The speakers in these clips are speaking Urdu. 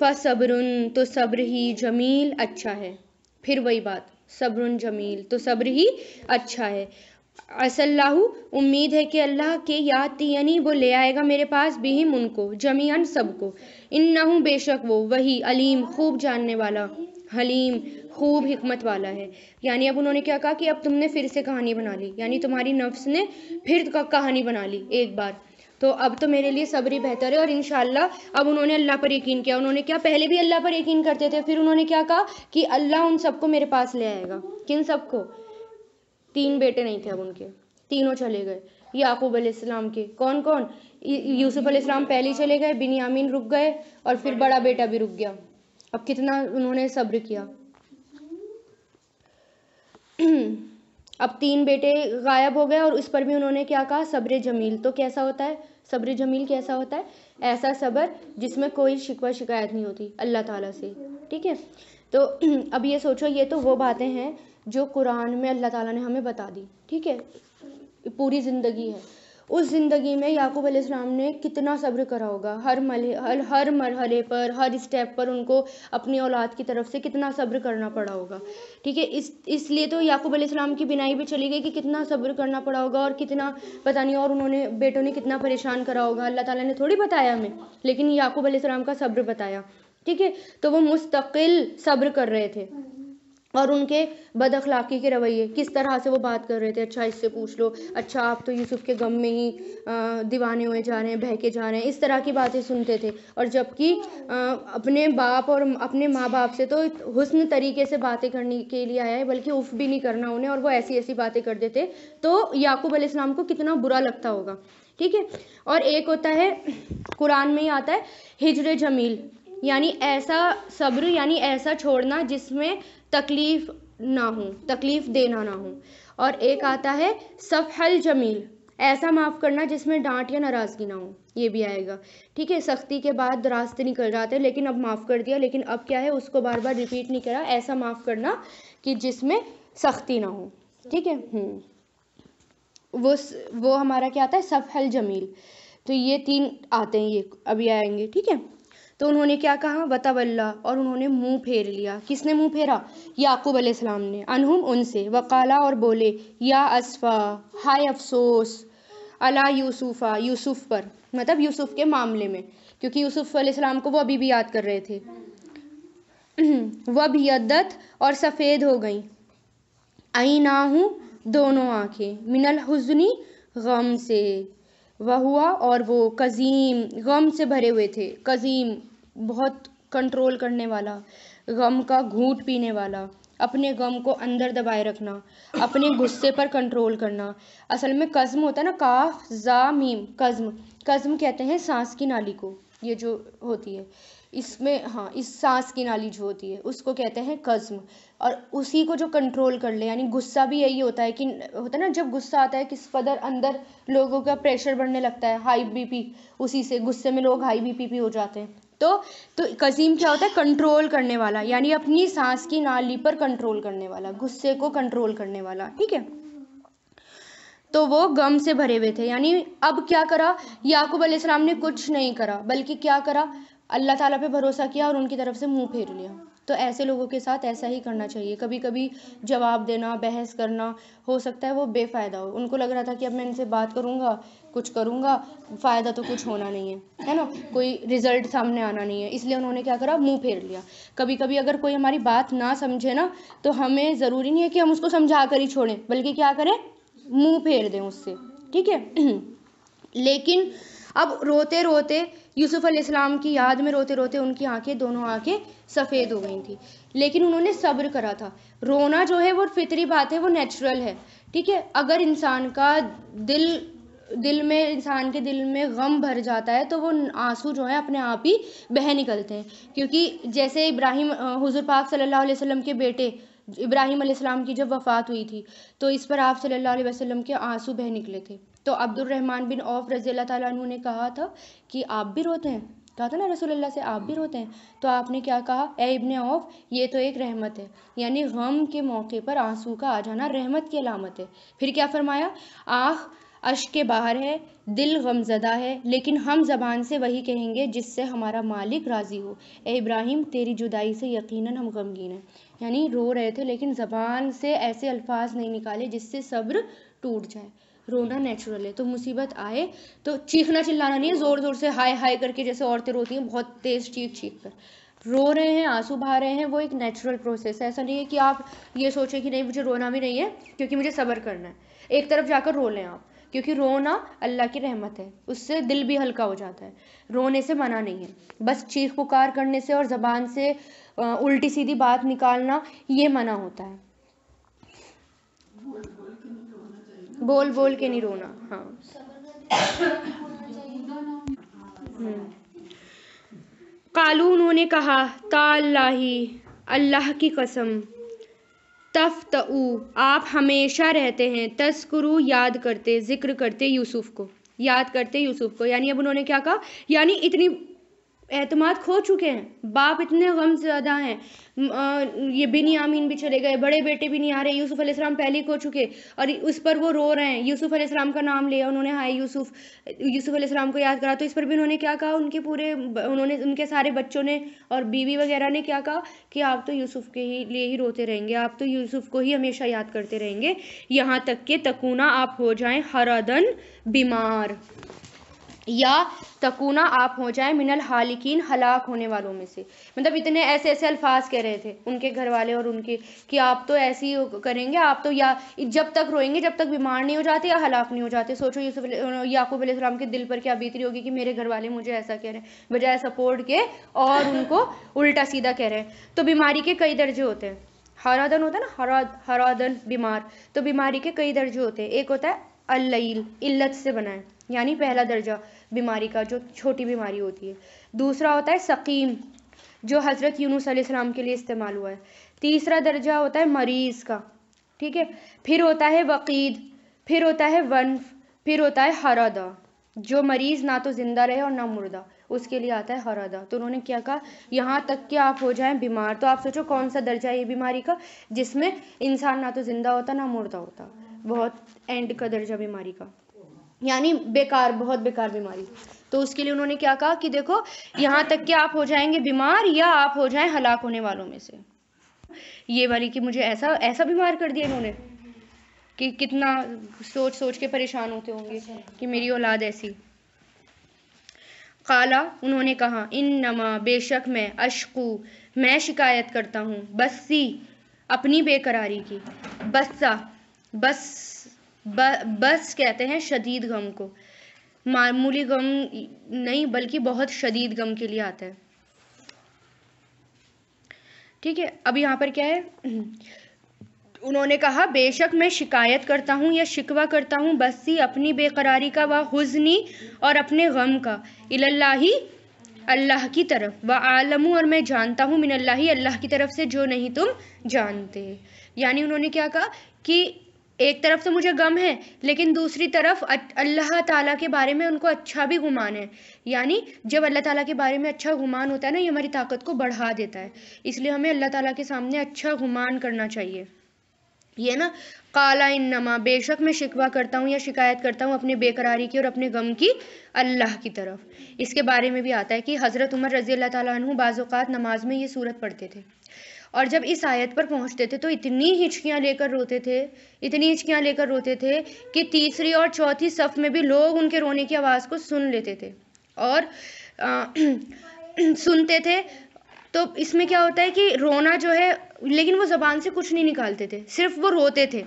فصبرن تو صبر ہی جمیل اچھا ہے. پھر وہی بات صبر جمیل تو صبر ہی اچھا ہے. عسى اللہ امید ہے کہ اللہ کے یاتی یعنی وہ لے آئے گا میرے پاس بہم ان کو جمیعاً سب کو. انہ بے شک وہ وہی علیم خوب جاننے والا حلیم خوب حکمت والا ہے. یعنی اب انہوں نے کیا کہا کہ اب تم نے پھر سے کہانی بنا لی، یعنی تمہاری نفس نے پھر کہانی بنا لی ایک بار، تو اب تو میرے لیے صبر ہی بہتر ہے. اور انشاءاللہ اب انہوں نے اللہ پر یقین کیا. انہوں نے کیا پہلے بھی اللہ پر یقین کرتے تھے، پھر انہوں نے کیا کہا کہ اللہ ان سب کو میرے پاس لے آئے گا. کن سب کو؟ 3 بیٹے نہیں تھے اب ان کے، تینوں چلے گئے یعقوب علیہ السلام کے. کون کون؟ یوسف علیہ السلام پہلے ہی چلے گئے، بنیامین رک گئے، اور پھر بڑا بیٹا بھی رک گیا. اب کتنا انہوں نے صبر کیا. اب 3 بیٹے غائب ہو گئے اور اس پر بھی انہوں نے کیا کہا؟ صبر جمیل. تو کیسا ہوتا ہے صبر جمیل؟ کیسا ہوتا ہے؟ ایسا صبر جس میں کوئی شکوہ شکایت نہیں ہوتی اللہ تعالیٰ سے. ٹھیک ہے، تو اب یہ سوچو، یہ تو وہ باتیں ہیں جو قرآن میں اللہ تعالیٰ نے ہمیں بتا دی. ٹھیک ہے، پوری زندگی ہے. اس زندگی میں یعقوب علیہ السلام نے کتنا صبر کرا ہوگا، ہر مرحلے پر، ہر اسٹیپ پر ان کو اپنی اولاد کی طرف سے کتنا صبر کرنا پڑا ہوگا. ٹھیک ہے، اس لیے تو یعقوب علیہ السلام کی بینائی بھی چلی گئی کہ کتنا صبر کرنا پڑا ہوگا اور کتنا پتہ نہیں، اور انہوں نے بیٹوں نے کتنا پریشان کرا ہوگا. اللہ تعالیٰ نے تھوڑی بتایا ہمیں، لیکن یعقوب علیہ السلام کا صبر بتایا. ٹھیک ہے، تو وہ مستقل صبر کر رہے تھے. اور ان کے بد اخلاقی کے رویے، کس طرح سے وہ بات کر رہے تھے، اچھا اس سے پوچھ لو، اچھا آپ تو یوسف کے غم میں ہی دیوانے ہوئے جا رہے ہیں، بہکے جا رہے ہیں، اس طرح کی باتیں سنتے تھے. اور جبکہ اپنے باپ اور اپنے ماں باپ سے تو حسن طریقے سے باتیں کرنے کے لیے آیا ہے، بلکہ اف بھی نہیں کرنا انہیں، اور وہ ایسی ایسی باتیں کر دیتے تو یعقوب علیہ السلام کو کتنا برا لگتا ہوگا. ٹھیک ہے، اور ایک ہوتا ہے قرآن میں ہی آتا ہے ہجر جمیل، یعنی ایسا صبر، یعنی ایسا چھوڑنا جس میں تکلیف نہ ہو، تکلیف دینا نہ ہو. اور ایک آتا ہے صفح الجمیل، ایسا معاف کرنا جس میں ڈانٹ یا ناراضگی نہ ہو. یہ بھی آئے گا. ٹھیک ہے، سختی کے بعد راستے نکل جاتے ہیں، لیکن اب معاف کر دیا، لیکن اب کیا ہے اس کو بار بار ریپیٹ نہیں کرا. ایسا معاف کرنا کہ جس میں سختی نہ ہو. ٹھیک ہے، وہ ہمارا کیا آتا ہے؟ صفح الجمیل. تو یہ 3 آتے ہیں، یہ ابھی آئیں گے. ٹھیک ہے، تو انہوں نے کیا کہا؟ وَتَوَلَّا، اور انہوں نے منہ پھیر لیا. کس نے منہ پھیرا؟ یعقوب علیہ السلام نے. انہم، ان سے. وقالا، اور بولے. یا اسفا، ہائے افسوس. علی یوسفا، یوسف پر، مطلب یوسف کے معاملے میں، کیونکہ یوسف علیہ السلام کو وہ ابھی بھی یاد کر رہے تھے. وَبْيَضَّتْ، اور سفید ہو گئیں. عَيْنَاهُ، دونوں آنکھیں. من الحزن، غم سے. وہوا، اور وہ کظیم، غم سے بھرے ہوئے تھے. کظیم، بہت کنٹرول کرنے والا، غم کا گھونٹ پینے والا، اپنے غم کو اندر دبائے رکھنا، اپنے غصے پر کنٹرول کرنا. اصل میں قزم ہوتا ہے نا، کاف زا میم، قزم. قزم کہتے ہیں سانس کی نالی کو، یہ جو ہوتی ہے اس میں، ہاں، اس سانس کی نالی جو ہوتی ہے اس کو کہتے ہیں قزم. اور اسی کو جو کنٹرول کر لے، یعنی غصہ بھی یہی ہوتا ہے کہ ہوتا ہے نا، جب غصہ آتا ہے کس قدر اندر لوگوں کا پریشر بڑھنے لگتا ہے، ہائی بی پی، اسی سے غصے میں لوگ ہائی بی پی ہو جاتے ہیں. تو قزیم کیا ہوتا ہے؟ کنٹرول کرنے والا، یعنی اپنی سانس کی نالی پر کنٹرول کرنے والا، غصے کو کنٹرول کرنے والا. ٹھیک ہے، تو وہ غم سے بھرے ہوئے تھے. یعنی اب کیا کرا یعقوب علیہ السلام نے؟ کچھ نہیں کرا، بلکہ کیا کرا؟ اللہ تعالیٰ پہ بھروسہ کیا اور ان کی طرف سے منہ پھیر لیا. تو ایسے لوگوں کے ساتھ ایسا ہی کرنا چاہیے. کبھی کبھی جواب دینا، بحث کرنا، ہو سکتا ہے وہ بے فائدہ ہو. ان کو لگ رہا تھا کہ اب میں ان سے بات کروں گا، کچھ کروں گا، فائدہ تو کچھ ہونا نہیں ہے نا، کوئی رزلٹ سامنے آنا نہیں ہے، اس لیے انہوں نے کیا کرا؟ منہ پھیر لیا. کبھی کبھی اگر کوئی ہماری بات نہ سمجھے نا، تو ہمیں ضروری نہیں ہے کہ ہم اس کو سمجھا کر ہی چھوڑیں، بلکہ کیا کریں؟ منہ پھیر دیں اس سے. ٹھیک ہے، لیکن اب روتے روتے یوسف علیہ السلام کی یاد میں روتے روتے ان کی آنکھیں، دونوں آنکھیں سفید ہو گئی تھی، لیکن انہوں نے صبر کرا تھا. رونا جو ہے وہ فطری بات ہے، وہ نیچرل ہے. ٹھیک ہے، اگر انسان کا انسان کے دل میں غم بھر جاتا ہے تو وہ آنسو جو ہیں اپنے آپ ہی بہہ نکلتے ہیں. کیونکہ جیسے ابراہیم، حضور پاک صلی اللہ علیہ وسلم کے بیٹے ابراہیم علیہ السلام کی جب وفات ہوئی تھی تو اس پر آپ صلی اللہ علیہ وسلم کے آنسو بہہ نکلے تھے. تو عبد الرحمن بن عوف رضی اللہ تعالیٰ عنہ نے کہا تھا کہ آپ بھی روتے ہیں؟ کہا تھا نا رسول اللہ سے آپ بھی روتے ہیں؟ تو آپ نے کیا کہا؟ اے ابن عوف، یہ تو ایک رحمت ہے، یعنی غم کے موقع پر آنسو کا آ جانا رحمت کی علامت ہے. پھر کیا فرمایا؟ اشک کے باہر ہے، دل غمزدہ ہے، لیکن ہم زبان سے وہی کہیں گے جس سے ہمارا مالک راضی ہو۔ اے ابراہیم تیری جدائی سے یقیناً ہم غمگین ہیں۔ یعنی رو رہے تھے لیکن زبان سے ایسے الفاظ نہیں نکالے جس سے صبر ٹوٹ جائے۔ رونا نیچرل ہے، تو مصیبت آئے تو چیخنا چلانا نہیں ہے زور زور سے ہائے ہائے کر کے جیسے عورتیں روتی ہیں بہت تیز چیخ چیخ کر۔ رو رہے ہیں، آنسو بہا رہے ہیں، وہ ایک نیچرل پروسیس ہے۔ ایسا نہیں ہے کہ آپ یہ سوچیں کہ نہیں مجھے رونا بھی نہیں ہے کیونکہ مجھے صبر کرنا ہے، ایک طرف جا کر رو لیں آپ، کیونکہ رونا اللہ کی رحمت ہے، اس سے دل بھی ہلکا ہو جاتا ہے۔ رونے سے منع نہیں ہے، بس چیخ پکار کرنے سے اور زبان سے الٹی سیدھی بات نکالنا یہ منع ہوتا ہے۔ بول بول کے نہیں رونا، ہاں۔ قالو انہوں نے کہا، تاللہ اللہ کی قسم، تفتؤ آپ ہمیشہ رہتے ہیں، تذکرو یاد کرتے، ذکر کرتے یوسف کو، یاد کرتے یوسف کو۔ یعنی اب انہوں نے کیا کہا، یعنی اتنی اعتماد کھو چکے ہیں، باپ اتنے غم زدہ ہیں، یہ بنیامین بھی چلے گئے، بڑے بیٹے بھی نہیں آ رہے، یوسف علیہ السلام پہلے ہی کھو چکے اور اس پر وہ رو رہے ہیں۔ یوسف علیہ السلام کا نام لیا انہوں نے، ہائے یوسف، یوسف علیہ السلام کو یاد کرا، تو اس پر بھی انہوں نے کیا کہا، ان کے سارے بچوں نے اور بیوی وغیرہ نے کیا کہا کہ آپ تو یوسف کے ہی لیے ہی روتے رہیں گے، آپ تو یوسف کو ہی ہمیشہ یاد کرتے رہیں گے، یہاں تک کہ تکونا آپ ہو جائیں حردن بیمار، یا تکونا آپ ہو جائیں من الحالکین ہلاک ہونے والوں میں سے۔ مطلب اتنے ایسے ایسے الفاظ کہہ رہے تھے ان کے گھر والے اور ان کے کہ آپ تو ایسے ہی کریں گے، آپ تو یا جب تک روئیں گے جب تک بیمار نہیں ہو جاتے یا ہلاک نہیں ہو جاتے۔ سوچو یعقوب علیہ السلام کے دل پر کیا بیت رہی ہوگی کہ میرے گھر والے مجھے ایسا کہہ رہے ہیں، بجائے سپورٹ کے اور ان کو الٹا سیدھا کہہ رہے ہیں۔ تو بیماری کے کئی درجے ہوتے ہیں، حرادن ہوتا ہے نا، حرادن بیمار، تو بیماری کے کئی درجے ہوتے ہیں۔ ایک ہوتا ہے اللیل، علت سے بنا ہے، یعنی پہلا درجہ بیماری کا جو چھوٹی بیماری ہوتی ہے۔ دوسرا ہوتا ہے سقیم، جو حضرت یونس علیہ السلام کے لیے استعمال ہوا ہے۔ تیسرا درجہ ہوتا ہے مریض کا، ٹھیک ہے۔ پھر ہوتا ہے وقید، پھر ہوتا ہے ونف، پھر ہوتا ہے حرادہ، جو مریض نہ تو زندہ رہے اور نہ مردہ، اس کے لیے آتا ہے حرادہ۔ تو انہوں نے کیا کہا، یہاں تک کہ آپ ہو جائیں بیمار۔ تو آپ سوچو کون سا درجہ ہے یہ بیماری کا، جس میں انسان نہ تو زندہ ہوتا نہ مردہ ہوتا، بہت اینڈ کا درجہ بیماری کا، یعنی بیکار، بہت بیکار بیماری۔ تو اس کے لیے انہوں نے کیا کہا کہ دیکھو یہاں تک کہ آپ ہو جائیں گے بیمار یا آپ ہو جائیں ہلاک ہونے والوں میں سے۔ یہ والی کہ مجھے ایسا بیمار کر دیا انہوں نے کہ کتنا سوچ سوچ کے پریشان ہوتے ہوں گے کہ میری اولاد ایسی۔ قالا انہوں نے کہا، انما بے شک میں، اشکو میں شکایت کرتا ہوں، بسی اپنی بے قراری کی، بسا بس کہتے ہیں شدید غم کو، معمولی غم نہیں بلکہ بہت شدید غم کے لیے آتا ہے، ٹھیک ہے۔ اب یہاں پر کیا ہے، انہوں نے کہا بے شک میں شکایت کرتا ہوں یا شکوہ کرتا ہوں، بسی اپنی بے قراری کا، و حزنی اور اپنے غم کا، اللہ اللہ کی طرف، وعالم اور میں جانتا ہوں، من اللہ کی طرف سے جو نہیں تم جانتے۔ یعنی انہوں نے کیا کہا کہ ایک طرف سے مجھے غم ہے لیکن دوسری طرف اللہ تعالیٰ کے بارے میں ان کو اچھا بھی گمان ہے۔ یعنی جب اللہ تعالیٰ کے بارے میں اچھا گمان ہوتا ہے نا، یہ ہماری طاقت کو بڑھا دیتا ہے، اس لیے ہمیں اللہ تعالیٰ کے سامنے اچھا گمان کرنا چاہیے، یہ نا۔ قالا انما بے شک میں شکوہ کرتا ہوں یا شکایت کرتا ہوں اپنے بے قراری کی اور اپنے غم کی اللہ کی طرف۔ اس کے بارے میں بھی آتا ہے کہ حضرت عمر رضی اللہ تعالیٰ عنہ بعض اوقات نماز میں یہ سورت پڑھتے تھے اور جب اس آیت پر پہنچتے تھے تو اتنی ہچکیاں لے کر روتے تھے کہ تیسری اور چوتھی صف میں بھی لوگ ان کے رونے کی آواز کو سن لیتے تھے اور سنتے تھے۔ تو اس میں کیا ہوتا ہے کہ رونا جو ہے، لیکن وہ زبان سے کچھ نہیں نکالتے تھے، صرف وہ روتے تھے،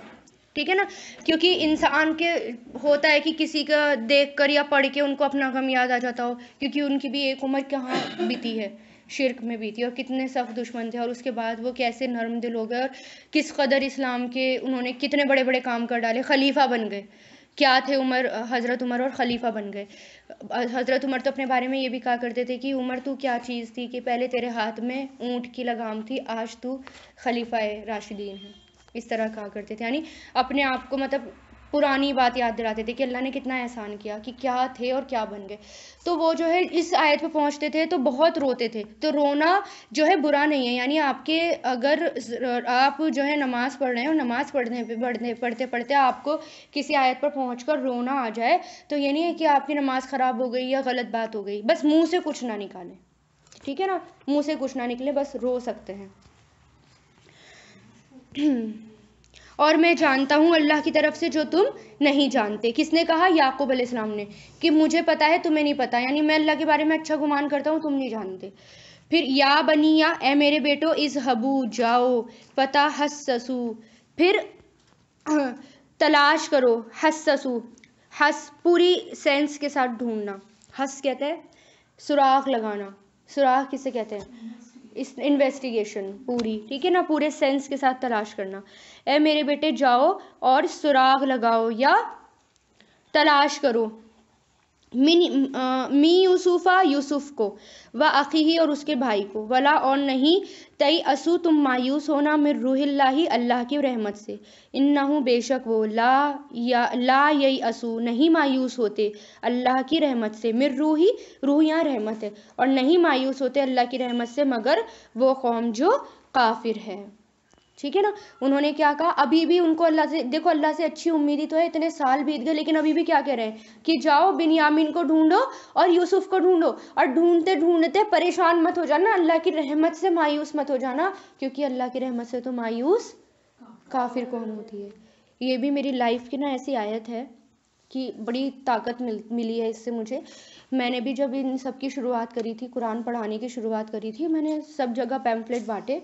ٹھیک ہے نا۔ کیونکہ انسان کے ہوتا ہے کہ کسی کا دیکھ کر یا پڑھ کے ان کو اپنا غم یاد آ جاتا ہو، کیونکہ ان کی بھی ایک عمر کہاں بیتی ہے، شرک میں بیتی، اور کتنے سخت دشمن تھے، اور اس کے بعد وہ کیسے نرم دل ہو گئے اور کس قدر اسلام کے انہوں نے کتنے بڑے بڑے کام کر ڈالے، خلیفہ بن گئے۔ کیا تھے حضرت عمر، اور خلیفہ بن گئے۔ حضرت عمر تو اپنے بارے میں یہ بھی کہا کرتے تھے کہ عمر تو کیا چیز تھی کہ پہلے تیرے ہاتھ میں اونٹ کی لگام تھی، آج تو خلیفہ راشدین ہے، اس طرح کہا کرتے تھے۔ یعنی اپنے آپ کو مطلب پرانی بات یاد دلاتے تھے کہ اللہ نے کتنا احسان کیا، کہ کیا تھے اور کیا بن گئے. تو وہ جو ہے اس آیت پہ پہنچتے تھے تو بہت روتے تھے. تو رونا جو ہے برا نہیں ہے، یعنی آپ کے اگر آپ جو ہے نماز پڑھ رہے ہیں اور نماز پڑھتے پڑھتے آپ کو کسی آیت پر پہنچ کر رونا آ جائے تو یہ نہیں ہے کہ آپ کی نماز خراب ہو گئی یا غلط بات ہو گئی. بس منہ سے کچھ نہ نکالیں، ٹھیک ہے نا، منہ سے کچھ نہ نکلے، بس رو سکتے ہیں. اور میں جانتا ہوں اللہ کی طرف سے جو تم نہیں جانتے. کس نے کہا؟ یعقوب علیہ السلام نے، کہ مجھے پتا ہے تمہیں نہیں پتا، یعنی میں اللہ کے بارے میں اچھا گمان کرتا ہوں، تم نہیں جانتے. پھر یا بنی، یا اے میرے بیٹو، اذہبو جاؤ، فتحسسو، پھر تلاش کرو، حسسو، حس پوری سینس کے ساتھ ڈھونڈنا، حس کہتے ہیں سراغ لگانا، سراغ کسے کہتے ہیں؟ انویسٹیگیشن پوری، ٹھیک ہے نا، پورے سینس کے ساتھ تلاش کرنا. اے میرے بیٹے جاؤ اور سراغ لگاؤ یا تلاش کرو، می یوسفا، یوسف کو، و اخیہ، اور اس کے بھائی کو، ولا، اور نہیں، تئی اسو، تم مایوس ہونا، من روح اللہ، اللہ کی رحمت سے، انہو، بے شک وہ، لا یئی اسو، نہیں مایوس ہوتے، اللہ کی رحمت سے، من روحی، روح یہاں رحمت ہے، اور نہیں مایوس ہوتے اللہ کی رحمت سے مگر وہ قوم جو کافر ہے. ٹھیک ہے نا. انہوں نے کیا کہا؟ ابھی بھی ان کو اللہ سے، دیکھو اللہ سے اچھی امیدی تو ہے، اتنے سال بیت گئے لیکن ابھی بھی کیا کہہ رہے ہیں کہ جاؤ بنیامین کو ڈھونڈو اور یوسف کو ڈھونڈو، اور ڈھونڈتے ڈھونڈتے پریشان مت ہو جانا، اللہ کی رحمت سے مایوس مت ہو جانا، کیونکہ اللہ کی رحمت سے تو مایوس کافر کون ہوتی ہے. یہ بھی میری لائف کی نا ایسی آیت ہے کہ بڑی طاقت ملی ہے اس سے مجھے. میں نے بھی جب ان سب کی شروعات کری تھی، قرآن پڑھانے کی شروعات کری تھی، میں نے سب جگہ پیمفلیٹ بانٹے،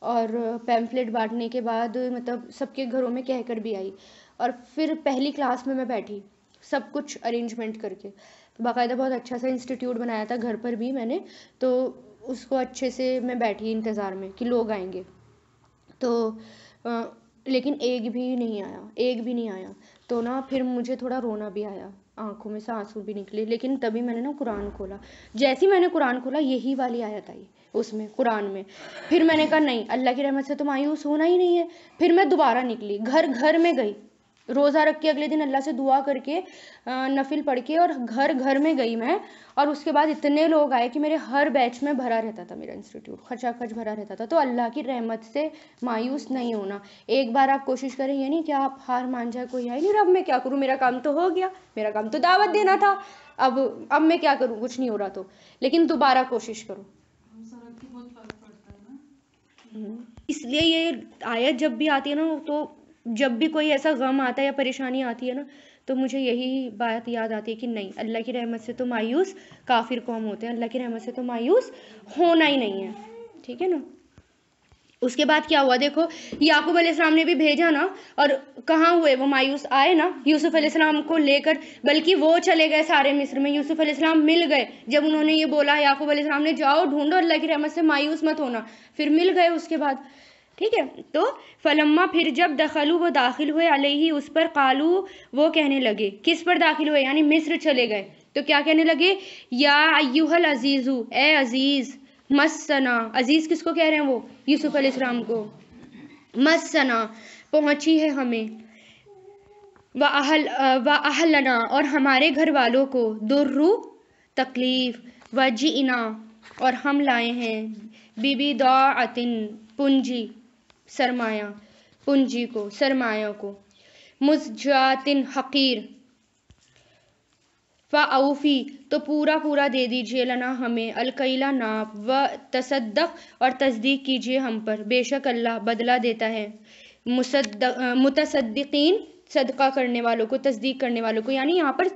اور پیمفلیٹ بانٹنے کے بعد مطلب سب کے گھروں میں کہہ کر بھی آئی، اور پھر پہلی کلاس میں بیٹھی سب کچھ ارینجمنٹ کر کے، باقاعدہ بہت اچھا سا انسٹیٹیوٹ بنایا تھا گھر پر بھی میں نے، تو اس کو اچھے سے میں بیٹھی انتظار میں کہ لوگ آئیں گے. تو لیکن ایک بھی نہیں آیا تو نا پھر مجھے تھوڑا رونا بھی آیا، آنکھوں میں سے آنسو بھی نکلے. لیکن تبھی میں نے نا قرآن کھولا، جیسے میں نے قرآن کھولا یہی والی آیت آئی اس میں، قرآن میں. پھر میں نے کہا نہیں، اللہ کی رحمت سے تو مایوس ہونا ہی نہیں ہے. پھر میں دوبارہ نکلی، گھر گھر میں گئی، روزہ رکھ کے اگلے دن اللہ سے دعا کر کے نفل پڑھ کے، اور گھر گھر میں گئی میں، اور اس کے بعد اتنے لوگ آئے کہ میرے ہر بیچ میں بھرا رہتا تھا، میرا انسٹیٹیوٹ کھچا کھچ بھرا رہتا تھا. تو اللہ کی رحمت سے مایوس نہیں ہونا. ایک بار آپ کوشش کریں، یہ نہیں کہ آپ ہار مان جائے، کوئی آئی نہیں رب میں کیا کروں، میرا کام تو ہو گیا، میرا کام تو دعوت دینا تھا، اب میں کیا کروں، کچھ نہیں ہو رہا. تو لیکن دوبارہ کوشش کرو. اس لیے یہ آیت جب بھی آتی ہے نا، تو جب بھی کوئی ایسا غم آتا ہے یا پریشانی آتی ہے نا، تو مجھے یہی بات یاد آتی ہے کہ نہیں، اللہ کی رحمت سے تو مایوس کافر قوم ہوتے ہیں، اللہ کی رحمت سے تو مایوس ہونا ہی نہیں ہے. ٹھیک ہے نا. اس کے بعد کیا ہوا دیکھو، یعقوب علیہ السلام نے بھی بھیجا نا، اور کہاں ہوئے وہ مایوس، آئے نا یوسف علیہ السلام کو لے کر، بلکہ وہ چلے گئے سارے مصر میں، یوسف علیہ السلام مل گئے. جب انہوں نے یہ بولا یعقوب علیہ السلام نے، جاؤ ڈھونڈو اللہ کی رحمت سے مایوس مت ہونا، پھر مل گئے اس کے بعد. ٹھیک ہے. تو فلما، پھر جب دخلوا، وہ داخل ہوئے، علیہ، اس پر، قالوا، وہ کہنے لگے، کس پر داخل ہوئے، یعنی مصر چلے گئے تو کیا کہنے لگے؟ یا ایھا العزیز، اے عزیز، مسنا، عزیز کس کو کہہ رہے ہیں؟ وہ یوسف علیہ السلام کو. مسنا، پہنچی ہے ہمیں، وَأَهْلَنَا، اور ہمارے گھر والوں کو، درّ، تکلیف، وَجِئْنَا، اور ہم لائے ہیں، بِبِضَاعَةٍ، پونجی، سرمایہ، پونجی کو، سرمایہ کو، مُزْجَاةٍ، حقیر، فَأَوْفِي، تو پورا پورا دے دیجئے، لنا، ہمیں، الکیلَ، ناپ، وَتَصَدَّق، اور تصدیق کیجئے ہم پر، بے شک اللہ بدلہ دیتا ہے متصدقین، صدقہ کرنے والوں کو، تصدیق کرنے والوں کو. یعنی یہاں پر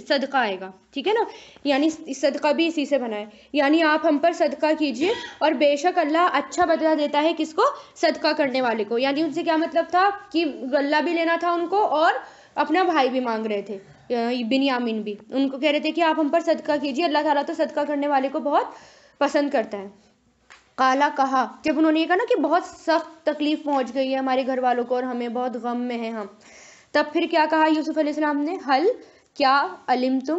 صدقہ آئے گا، ٹھیک ہے نا، یعنی صدقہ بھی اسی سے بنا ہے، یعنی آپ ہم پر صدقہ کیجئے، اور بے شک اللہ اچھا بدلہ دیتا ہے کس کو؟ صدقہ کرنے والے کو. یعنی ان سے کیا مطلب تھا کہ غلہ بھی لینا تھا ان کو، اور اپنا بھائی بھی مانگ رہے تھے، بنیامین بھی، ان کو کہہ رہے تھے کہ آپ ہم پر صدقہ کیجئے، اللہ تعالیٰ تو صدقہ کرنے والے کو بہت پسند کرتا ہے. قالا، کہا، جب انہوں نے یہ کہا نا کہ بہت سخت تکلیف پہنچ گئی ہے ہمارے گھر والوں کو اور ہمیں بہت غم میں ہیں ہم، تب پھر کیا کہا یوسف علیہ السلام نے؟ حل، کیا، علمتم،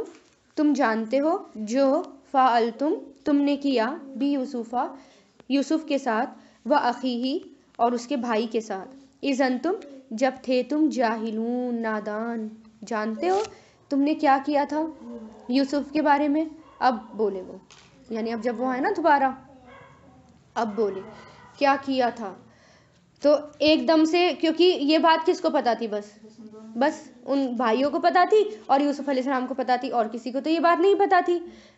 تم جانتے ہو، جو فعلتم، تم نے کیا، بھی یوسف کے ساتھ، و اخیہ، اور اس کے بھائی کے ساتھ، اذن تم جب تھے تم جاہلون نادان. جانتے ہو تم نے کیا کیا تھا یوسف کے بارے میں. اب بولے وہ، یعنی اب جب وہ آئے نا دوبارہ اب بولے کیا کیا تھا. تو ایک دم سے، کیونکہ یہ بات کس کو پتا تھی، بس ان بھائیوں کو پتا تھی اور یوسف علیہ السلام کو پتا تھی، اور کسی کو تو یہ بات نہیں پتا تھی.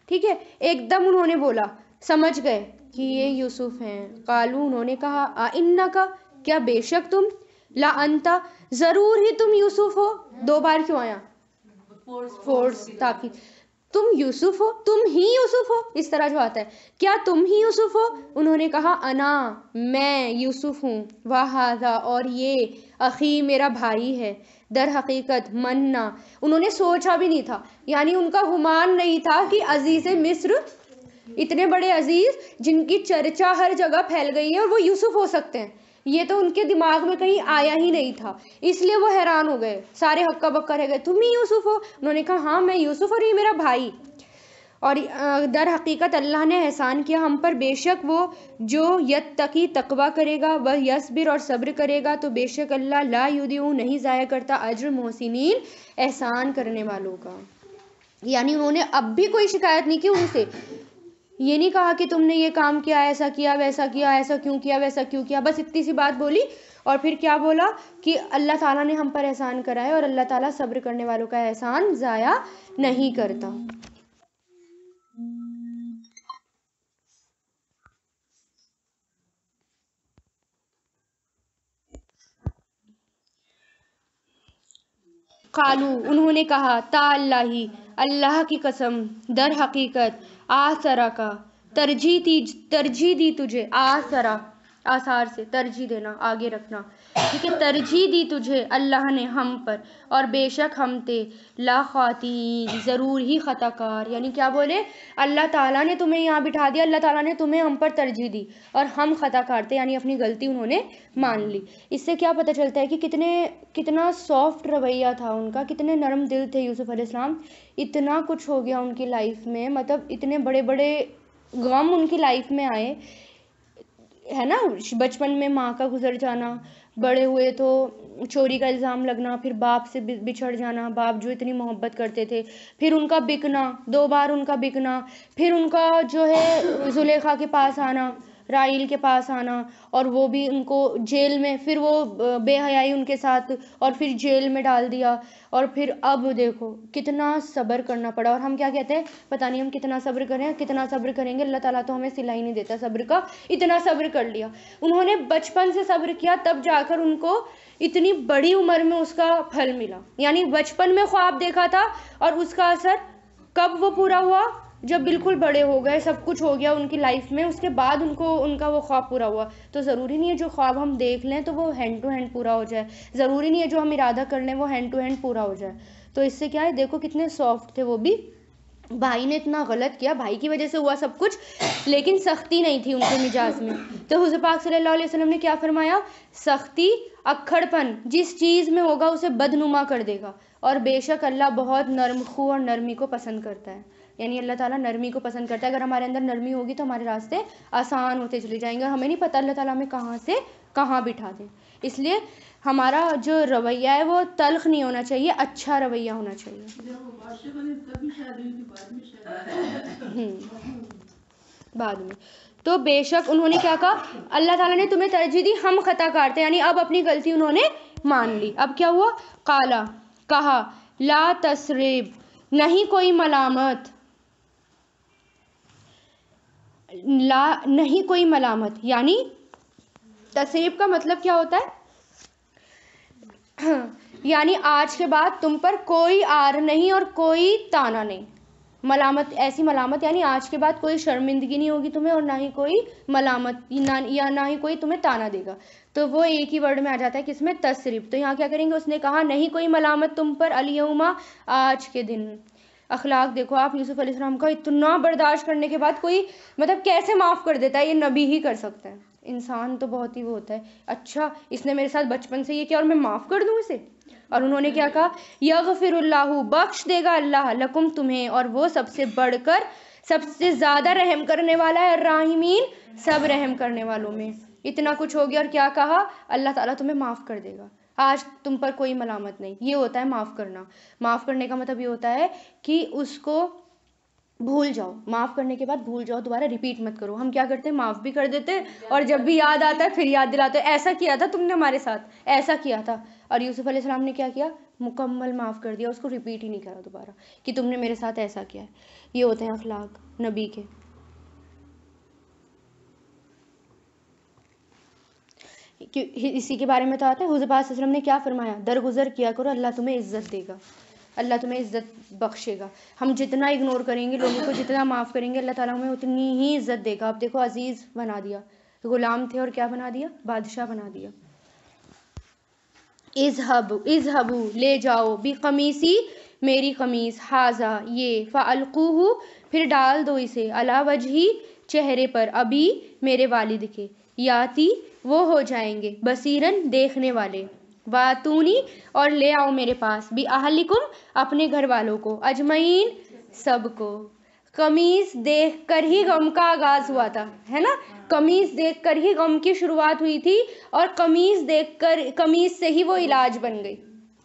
ٹھیک ہے، ایک دم انہوں نے بولا، سمجھ گئے کہ یہ یوسف ہیں. قالو انہوں نے کہا، انکا کیا بے شک تم، لا انتا ضرور ہی تم یوسف ہو. دو بار کیوں آیا، فورس تاکید. تم یوسف ہو، تم ہی یوسف ہو، اس طرح جو آتا ہے، کیا تم ہی یوسف ہو. انہوں نے کہا انا میں یوسف ہوں، وہذا اور یہ اخی میرا بھائی ہے. در حقیقت مننا انہوں نے سوچا بھی نہیں تھا، یعنی ان کا گمان نہیں تھا کہ عزیز مصر، اتنے بڑے عزیز جن کی چرچا ہر جگہ پھیل گئی ہے، اور وہ یوسف ہو سکتے ہیں. یہ تو ان کے دماغ میں کہیں آیا ہی نہیں تھا، اس لیے وہ حیران ہو گئے، سارے ہکا بکا رہ گئے. تم ہی یوسف ہو. انہوں نے کہا ہاں میں یوسف اور یہ میرا بھائی. اور در حقیقت اللہ نے احسان کیا ہم پر، بے شک وہ جو یتقی تقوی کرے گا، وہ یصبر اور صبر کرے گا، تو بے شک اللہ لا یضیع نہیں ضائع کرتا اجر محسنین احسان کرنے والوں کا. یعنی انہوں نے اب بھی کوئی شکایت نہیں کی ان سے، یہ نہیں کہا کہ تم نے یہ کام کیا، ایسا کیا ویسا کیا، ایسا کیوں کیا ویسا کیوں کیا. بس اتنی سی بات بولی، اور پھر کیا بولا کہ اللہ تعالیٰ نے ہم پر احسان کرا ہے، اور اللہ تعالیٰ صبر کرنے والوں کا احسان ضائع نہیں کرتا. قالو انہوں نے کہا، تا اللہ کی قسم، در حقیقت آسرا کا ترجیح دی تجھے، آسرا آثار سے ترجیح دینا، آگے رکھنا، ٹھیک ہے، ترجیح دی تجھے اللہ نے ہم پر، اور بے شک ہم تھے لا خاطئین ضرور ہی خطا کار. یعنی کیا بولے، اللہ تعالیٰ نے تمہیں یہاں بٹھا دیا، اللہ تعالیٰ نے تمہیں ہم پر ترجیح دی، اور ہم خطا کار تھے، یعنی اپنی غلطی انہوں نے مان لی. اس سے کیا پتہ چلتا ہے کہ کتنا سافٹ رویہ تھا ان کا، کتنے نرم دل تھے یوسف علیہ السلام. اتنا کچھ ہو گیا ان کی لائف میں، مطلب اتنے بڑے بڑے غم ان کی لائف میں آئے، ہے نا. بچپن میں ماں کا گزر جانا، بڑے ہوئے تو چوری کا الزام لگنا، پھر باپ سے بچھڑ جانا، باپ جو اتنی محبت کرتے تھے، پھر ان کا بکنا، 2 بار ان کا بکنا، پھر ان کا جو ہے زلیخا کے پاس آنا، رائل کے پاس آنا، اور وہ بھی ان کو جیل میں، پھر وہ بے حیائی ان کے ساتھ، اور پھر جیل میں ڈال دیا، اور پھر اب دیکھو کتنا صبر کرنا پڑا. اور ہم کیا کہتے ہیں، پتہ نہیں ہم کتنا صبر کریں، کتنا صبر کریں گے، اللہ تعالیٰ تو ہمیں صلہ ہی نہیں دیتا صبر کا. اتنا صبر کر لیا انہوں نے، بچپن سے صبر کیا، تب جا کر ان کو اتنی بڑی عمر میں اس کا پھل ملا. یعنی بچپن میں خواب دیکھا تھا، اور اس کا اثر کب وہ پورا ہوا، جب بالکل بڑے ہو گئے، سب کچھ ہو گیا ان کی لائف میں، اس کے بعد ان کا وہ خواب پورا ہوا. تو ضروری نہیں ہے جو خواب ہم دیکھ لیں تو وہ ہینڈ ٹو ہینڈ پورا ہو جائے، ضروری نہیں ہے جو ہم ارادہ کر لیں وہ ہینڈ ٹو ہینڈ پورا ہو جائے. تو اس سے کیا ہے، دیکھو کتنے سافٹ تھے وہ بھی. بھائی نے اتنا غلط کیا، بھائی کی وجہ سے ہوا سب کچھ، لیکن سختی نہیں تھی ان کے مزاج میں. تو حضور پاک صلی اللہ علیہ وسلم نے کیا فرمایا، سختی اکھڑ پن جس چیز میں ہوگا اسے بدنما کر دے گا، اور بے شک اللہ بہت نرم خو اور نرمی کو پسند کرتا ہے. یعنی اللہ تعالیٰ نرمی کو پسند کرتا ہے. اگر ہمارے اندر نرمی ہوگی تو ہمارے راستے آسان ہوتے چلے جائیں گے، ہمیں نہیں پتہ اللہ تعالیٰ ہمیں کہاں سے کہاں بٹھا دیں. اس لیے ہمارا جو رویہ ہے وہ تلخ نہیں ہونا چاہیے، اچھا رویہ ہونا چاہیے. بعد میں تو بے شک انہوں نے کیا کہا، اللہ تعالیٰ نے تمہیں ترجیح دی، ہم خطا کار تھے، یعنی اب اپنی غلطی انہوں نے مان لی. اب کیا ہوا، قالا کہا، لا تثریب نہیں کوئی ملامت، نہیں کوئی ملامت. یعنی تثریب کا مطلب کیا ہوتا ہے، یعنی آج کے بعد تم پر کوئی آر نہیں اور کوئی تانا نہیں. ملامت، ایسی ملامت یعنی آج کے بعد کوئی شرمندگی نہیں ہوگی تمہیں، اور نہ ہی کوئی ملامت، یا نہ ہی کوئی تمہیں تانا دے گا. تو وہ ایک ہی ورڈ میں آ جاتا ہے، کس میں، تثریب. تو یہاں کیا کریں گے، اس نے کہا نہیں کوئی ملامت تم پر، الیوم آج کے دن. اخلاق دیکھو آپ یوسف علیہ السلام کا، اتنا برداشت کرنے کے بعد کوئی مطلب کیسے معاف کر دیتا ہے، یہ نبی ہی کر سکتا ہے. انسان تو بہت ہی وہ ہوتا ہے، اچھا اس نے میرے ساتھ بچپن سے یہ کیا اور میں معاف کر دوں اسے. اور انہوں نے کیا کہا، یغفر اللہ بخش دے گا اللہ لکم تمہیں، اور وہ سب سے بڑھ کر سب سے زیادہ رحم کرنے والا ہے، الراحمین سب رحم کرنے والوں میں۔ اتنا کچھ ہو گیا اور کیا کہا؟ اللہ تعالیٰ تمہیں معاف کر دے گا، آج تم پر کوئی ملامت نہیں۔ یہ ہوتا ہے معاف کرنا۔ معاف کرنے کا مطلب یہ ہوتا ہے کہ اس کو بھول جاؤ، معاف کرنے کے بعد بھول جاؤ، دوبارہ ریپیٹ مت کرو۔ ہم کیا کرتے ہیں؟ معاف بھی کر دیتے اور جب بھی یاد آتا ہے پھر یاد دلاتے ہیں، ایسا کیا تھا تم نے ہمارے ساتھ، ایسا کیا تھا۔ اور یوسف علیہ السلام نے کیا کیا؟ مکمل معاف کر دیا، اس کو ریپیٹ ہی نہیں کرا دوبارہ کہ تم نے میرے ساتھ ایسا کیا ہے۔ یہ ہوتے ہیں اخلاق نبی کے۔ اسی کے بارے میں تو آتا ہے، حضور پاک صلی اللہ علیہ وسلم نے کیا فرمایا؟ درگزر کیا کرو، اللہ تمہیں عزت دے گا، اللہ تمہیں عزت بخشے گا۔ ہم جتنا اگنور کریں گے لوگوں کو، جتنا معاف کریں گے، اللہ تعالیٰ ہمیں اتنی ہی عزت دے گا۔ اب دیکھو عزیز بنا دیا، غلام تھے اور کیا بنا دیا؟ بادشاہ بنا دیا۔ اذهبوا لے جاؤ، بقمیصی میری قمیص، ھذا یہ، فالقوہ پھر ڈال دو اسے، علی وجہی چہرے پر، ابھی میرے والد کے، یاتی وہ ہو جائیں گے، بصیرن دیکھنے والے، واتونی اور لے آؤ میرے پاس، باہلکم اپنے گھر والوں کو، اجمعین سب کو۔ قمیص دیکھ کر ہی غم کا آغاز ہوا تھا، ہے نا؟ قمیص دیکھ کر ہی غم کی شروعات ہوئی تھی، اور قمیص سے ہی وہ علاج بن گئی،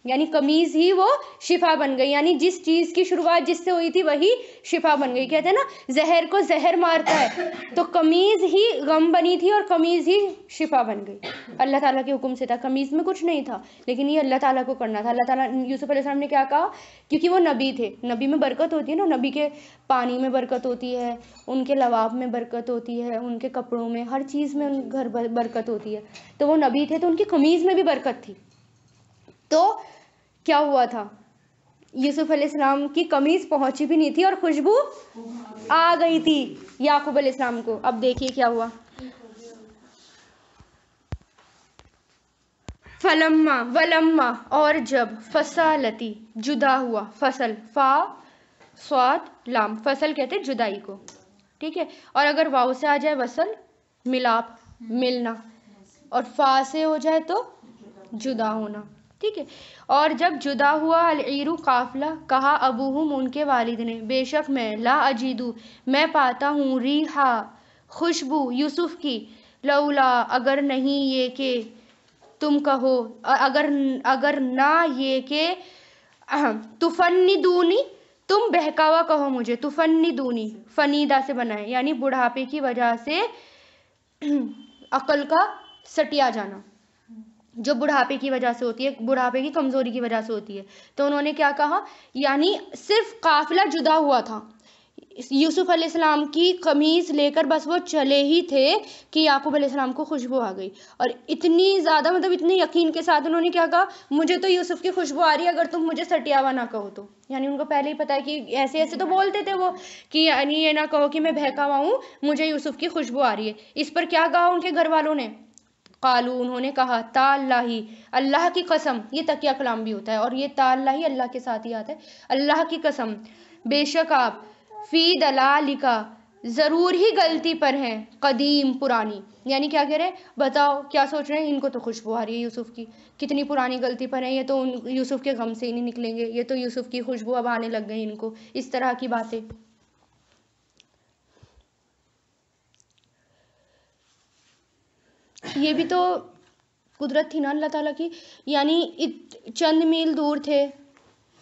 یعنی قمیص ہی وہ شفا بن گئی، یعنی جس چیز کی شروعات جس سے ہوئی تھی وہی شفا بن گئی۔ کہتے ہیں نا زہر کو زہر مارتا ہے، تو قمیص ہی غم بنی تھی اور قمیص ہی شفا بن گئی۔ اللہ تعالیٰ کے حکم سے تھا، قمیص میں کچھ نہیں تھا، لیکن یہ اللہ تعالیٰ کو کرنا تھا۔ اللہ تعالیٰ، یوسف علیہ السلام نے کیا کہا؟ کیونکہ وہ نبی تھے، نبی میں برکت ہوتی ہے نا، نبی کے پانی میں برکت ہوتی ہے، ان کے لواب میں برکت ہوتی ہے، ان کے کپڑوں میں، ہر چیز میں ان گھر برکت ہوتی ہے۔ تو وہ نبی تھے تو ان کی قمیص میں بھی برکت تھی۔ تو کیا ہوا تھا؟ یوسف علیہ السلام کی قمیص پہنچی بھی نہیں تھی اور خوشبو آ گئی تھی یعقوب علیہ السلام کو۔ اب دیکھیے کیا ہوا۔ ولما اور جب، فصلتی جدا ہوا، فصل فا صاد لام، فصل کہتے ہیں جدائی کو، ٹھیک ہے؟ اور اگر واو سے آ جائے وصل، ملاپ، ملنا، اور فا سے ہو جائے تو جدا ہونا، ٹھیک ہے؟ اور جب جدا ہوا، العیر قافلہ، کہا ابوہم ان کے والد نے، بے شک میں، لا اجیدو میں پاتا ہوں، ریحا خوشبو یوسف کی، لولا اگر نہیں یہ کہ تم کہو، اگر نہ یہ کہ تفندونی تم بہکاوا کہو مجھے، تفندونی فنیدہ سے بنائے، یعنی بڑھاپے کی وجہ سے عقل کا سٹیا جانا، جو بڑھاپے کی وجہ سے ہوتی ہے، بڑھاپے کی کمزوری کی وجہ سے ہوتی ہے۔ تو انہوں نے کیا کہا؟ یعنی صرف قافلہ جدا ہوا تھا، یوسف علیہ السلام کی قمیص لے کر بس وہ چلے ہی تھے کہ یعقوب علیہ السلام کو خوشبو آ گئی، اور اتنی زیادہ، مطلب اتنے یقین کے ساتھ انہوں نے کیا کہا؟ مجھے تو یوسف کی خوشبو آ رہی ہے، اگر تم مجھے سٹیا ہوا نہ کہو تو۔ یعنی ان کو پہلے ہی پتا ہے کہ ایسے ایسے تو بولتے تھے وہ کہ یعنی یہ نہ کہو کہ میں بہکا ہوا ہوں، مجھے یوسف کی خوشبو آ رہی ہے۔ اس پر کیا کہا ان کے گھر والوں نے؟ قالو انہوں نے کہا، تا اللہ، اللہ کی قسم، یہ تقیہ کلام بھی ہوتا ہے، اور یہ تا اللہ اللہ کے ساتھ ہی آتا ہے، اللہ کی قسم، بے شک آپ، فی دلالکا ضرور ہی غلطی پر ہیں، قدیم پرانی، یعنی کیا کہہ رہے ہیں؟ بتاؤ کیا سوچ رہے ہیں؟ ان کو تو خوشبو آ رہی ہے یوسف کی، کتنی پرانی غلطی پر ہیں یہ، تو یوسف کے غم سے ہی نہیں نکلیں گے، یہ تو یوسف کی خوشبو اب آنے لگ گئی ان کو، اس طرح کی باتیں۔ یہ بھی تو قدرت تھی نا اللہ تعالیٰ کی، یعنی چند میل دور تھے،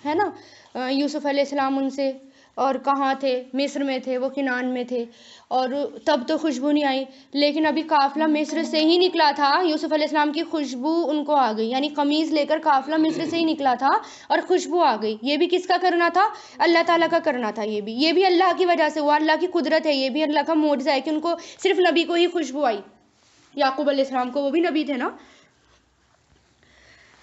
ہے نا یوسف علیہ السلام ان سے، اور کہاں تھے؟ مصر میں تھے، وہ کنعان میں تھے، اور تب تو خوشبو نہیں آئی، لیکن ابھی قافلہ مصر سے ہی نکلا تھا، یوسف علیہ السلام کی خوشبو ان کو آ گئی، یعنی قمیص لے کر قافلہ مصر سے ہی نکلا تھا اور خوشبو آ گئی۔ یہ بھی کس کا کرنا تھا؟ اللہ تعالیٰ کا کرنا تھا، یہ بھی اللہ کی وجہ سے ہوا، اللہ کی قدرت ہے، یہ بھی اللہ کا معجزہ ہے کہ ان کو صرف نبی کو ہی خوشبو آئی، یعقوب علیہ السلام کو، وہ بھی نبی تھے نا۔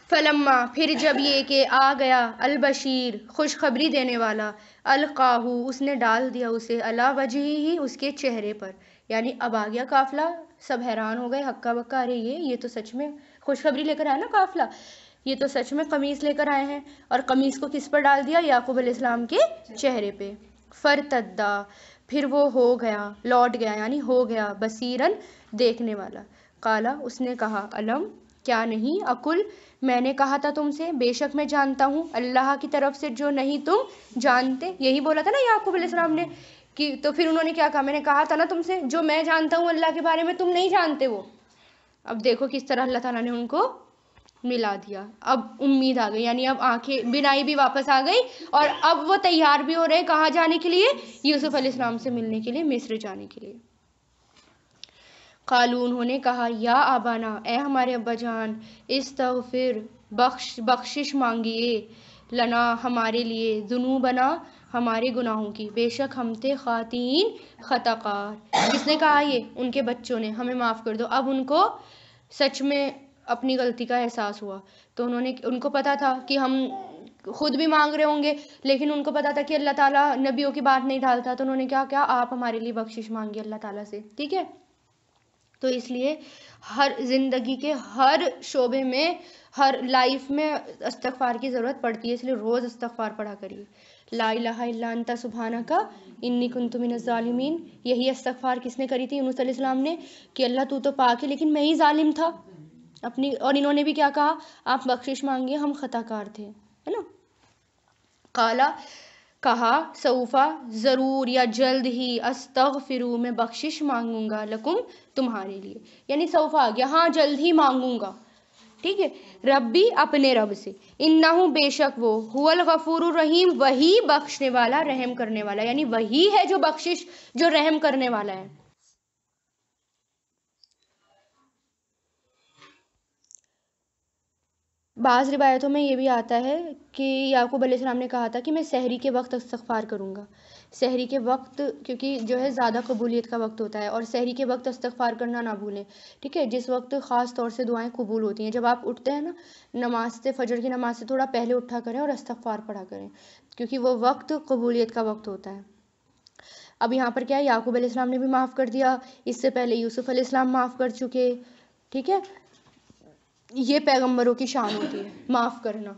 فلما پھر جب یہ کہ آ گیا، البشیر خوشخبری دینے والا، القاہو اس نے ڈال دیا اسے، علی وجہہ اس کے چہرے پر، یعنی اب آ گیا قافلہ، سب حیران ہو گئے، ہکا بکا، ارے یہ تو سچ میں خوشخبری لے کر آیا نا قافلہ، یہ تو سچ میں قمیص لے کر آئے ہیں، اور قمیص کو کس پر ڈال دیا؟ یعقوب علیہ السلام کے چہرے پہ۔ فرتدا پھر وہ ہو گیا، لوٹ گیا، یعنی ہو گیا، بصیرن دیکھنے والا، قالا اس نے کہا، علم کیا نہیں، اقل میں نے کہا تھا تم سے، بے شک میں جانتا ہوں اللہ کی طرف سے جو نہیں تم جانتے، یہی بولا تھا نا یعقوب علیہ السلام نے کہ تو پھر انہوں نے کیا کہا، میں نے کہا تھا نا تم سے جو میں جانتا ہوں اللہ کے بارے میں تم نہیں جانتے وہ. اب دیکھو کس طرح اللہ تعالیٰ نے ان کو ملا دیا. اب امید آ گئی، یعنی اب آنکھیں بینائی بھی واپس آ گئی، اور اب وہ تیار بھی ہو رہے ہیں کہاں جانے کے لیے، یوسف علیہ السلام سے ملنے کے لیے، مصر جانے کے لیے. قالو انہوں نے کہا یا ابانا اے ہمارے ابا جان، استغفر بخشش مانگیے، لنا ہمارے لیے، ذنوبنا ہمارے گناہوں کی، بے شک ہم تھے خاطئین خطا کار. کس نے کہا؟ یہ ان کے بچوں نے، ہمیں معاف کر دو. اب ان کو سچ میں اپنی غلطی کا احساس ہوا، تو ان کو پتا تھا کہ ہم خود بھی مانگ رہے ہوں گے، لیکن ان کو پتا تھا کہ اللہ تعالیٰ نبیوں کی بات نہیں ڈالتا، تو انہوں نے کیا آپ ہمارے لیے بخشش مانگی اللہ تعالیٰ سے. ٹھیک ہے، تو اس لیے ہر زندگی کے ہر شعبے میں، ہر لائف میں استغفار کی ضرورت پڑتی ہے، اس لیے روز استغفار پڑھا کریے. لا الہ الا انت سبحانک انی کنت من الظالمین. یہی استغفار کس نے کری تھی؟ یونس علیہ السلام نے، کہ اللہ تو پاک ہے لیکن میں ہی ظالم تھا اپنی. اور انہوں نے بھی کیا کہا؟ آپ بخشش مانگیے، ہم خطا کار تھے، ہے نا. قالا کہا، سوفا ضرور یا جلد ہی، استغفرو میں بخشش مانگوں گا، لکم تمہارے لیے، یعنی سوفا آ گیا، ہاں جلد ہی مانگوں گا. ٹھیک ہے، ربی اپنے رب سے، انہو بے شک وہ، هو الغفور الرحیم وہی بخشنے والا رحم کرنے والا، یعنی وہی ہے جو بخشش جو رحم کرنے والا ہے. بعض روایتوں میں یہ بھی آتا ہے کہ یعقوب علیہ السلام نے کہا تھا کہ میں سحری کے وقت استغفار کروں گا. سحری کے وقت کیونکہ جو ہے زیادہ قبولیت کا وقت ہوتا ہے، اور سحری کے وقت استغفار کرنا نہ بھولیں. ٹھیک ہے، جس وقت خاص طور سے دعائیں قبول ہوتی ہیں، جب آپ اٹھتے ہیں نا نماز سے، فجر کی نماز سے تھوڑا پہلے اٹھا کریں اور استغفار پڑھا کریں، کیونکہ وہ وقت قبولیت کا وقت ہوتا ہے. اب یہاں پر کیا ہے، یعقوب علیہ السلام نے بھی معاف کر دیا، اس سے پہلے یوسف علیہ السلام معاف کر چکے. ٹھیک ہے، یہ پیغمبروں کی شان ہوتی ہے معاف کرنا،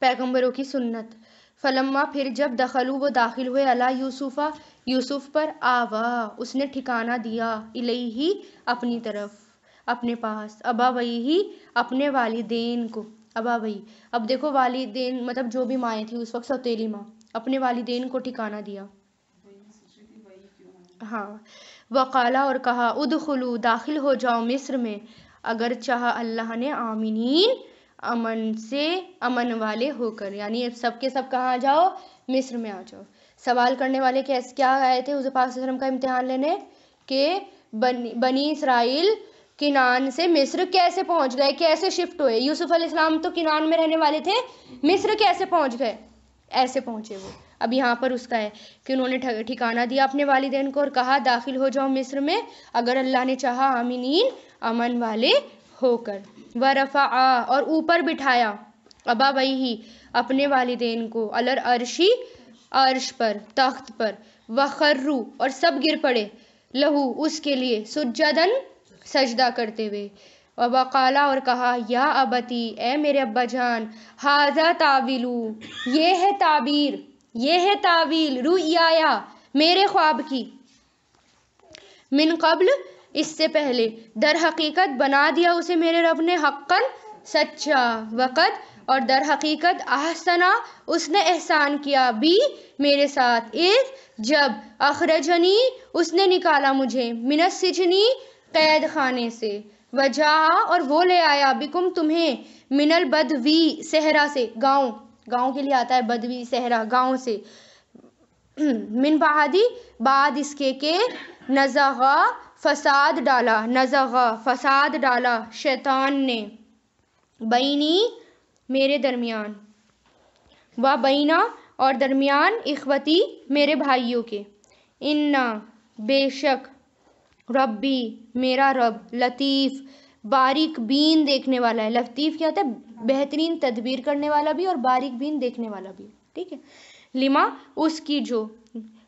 پیغمبروں کی سنت. فلما پھر جب دخلوا وہ داخل ہوئے، علی یوسفا یوسف پر، آوا اس نے ٹھکانہ دیا، الیہ اپنی طرف، اپنے پاس، ابویہ اپنے والدین کو. ابویہ، اب دیکھو والدین مطلب جو بھی مائیں تھی اس وقت، سوتیلی ماں، اپنے والدین کو ٹھکانہ دیا. ہاں، وقالا اور کہا، ادخلوا داخل ہو جاؤ مصر میں، اگر چاہا اللہ نے، آمینین امن والے ہو کر، یعنی سب کے سب کہاں جاؤ؟ مصر میں آ جاؤ. سوال کرنے والے کیا آئے تھے حضور پاک صلی اللہ علیہ وسلم کا امتحان لینے، کہ بنی اسرائیل کنعان سے مصر کیسے پہنچ گئے، کیسے شفٹ ہوئے. یوسف علیہ السلام تو کنعان میں رہنے والے تھے، مصر کیسے پہنچ گئے؟ ایسے پہنچے وہ. اب یہاں پر اس کا ہے کہ انہوں نے ٹھکانہ دیا اپنے والدین کو اور کہا داخل ہو جاؤ مصر میں اگر اللہ نے چاہا، آمینین امن والے ہو کر. ورفع اور اوپر بٹھایا، ابویہ اپنے والدین کو، العرشی عرش پر، تخت پر، وخروا اور سب گر پڑے، لہو اس کے لیے، سجدن سجدہ کرتے ہوئے. وقالا اور کہا، یا ابتی اے میرے ابا جان، ھذا تاویلو یہ ہے تعویل رؤیایا میرے خواب کی، من قبل اس سے پہلے، در حقیقت بنا دیا اسے میرے رب نے، حقاً سچا، وقت اور در حقیقت، احسنا اس نے احسان کیا، بھی میرے ساتھ، اذ جب، اخرجنی اس نے نکالا مجھے، من السجنی قید خانے سے، وجاء اور وہ لے آیا، بکم تمہیں، من البدوی صحرا سے، گاؤں کے لیے آتا ہے بدوی صحرا، گاؤں سے، من بعد اس کے کہ نزغا فساد ڈالا شیطان نے، بینی میرے درمیان، و بینا اور درمیان، اخوتی میرے بھائیوں کے، انا بے شک، ربی میرا رب، لطیف باریک بین دیکھنے والا ہے. لطیف کیا ہوتا ہے؟ بہترین تدبیر کرنے والا بھی اور باریک بین دیکھنے والا بھی. ٹھیک ہے، لما اس کی جو،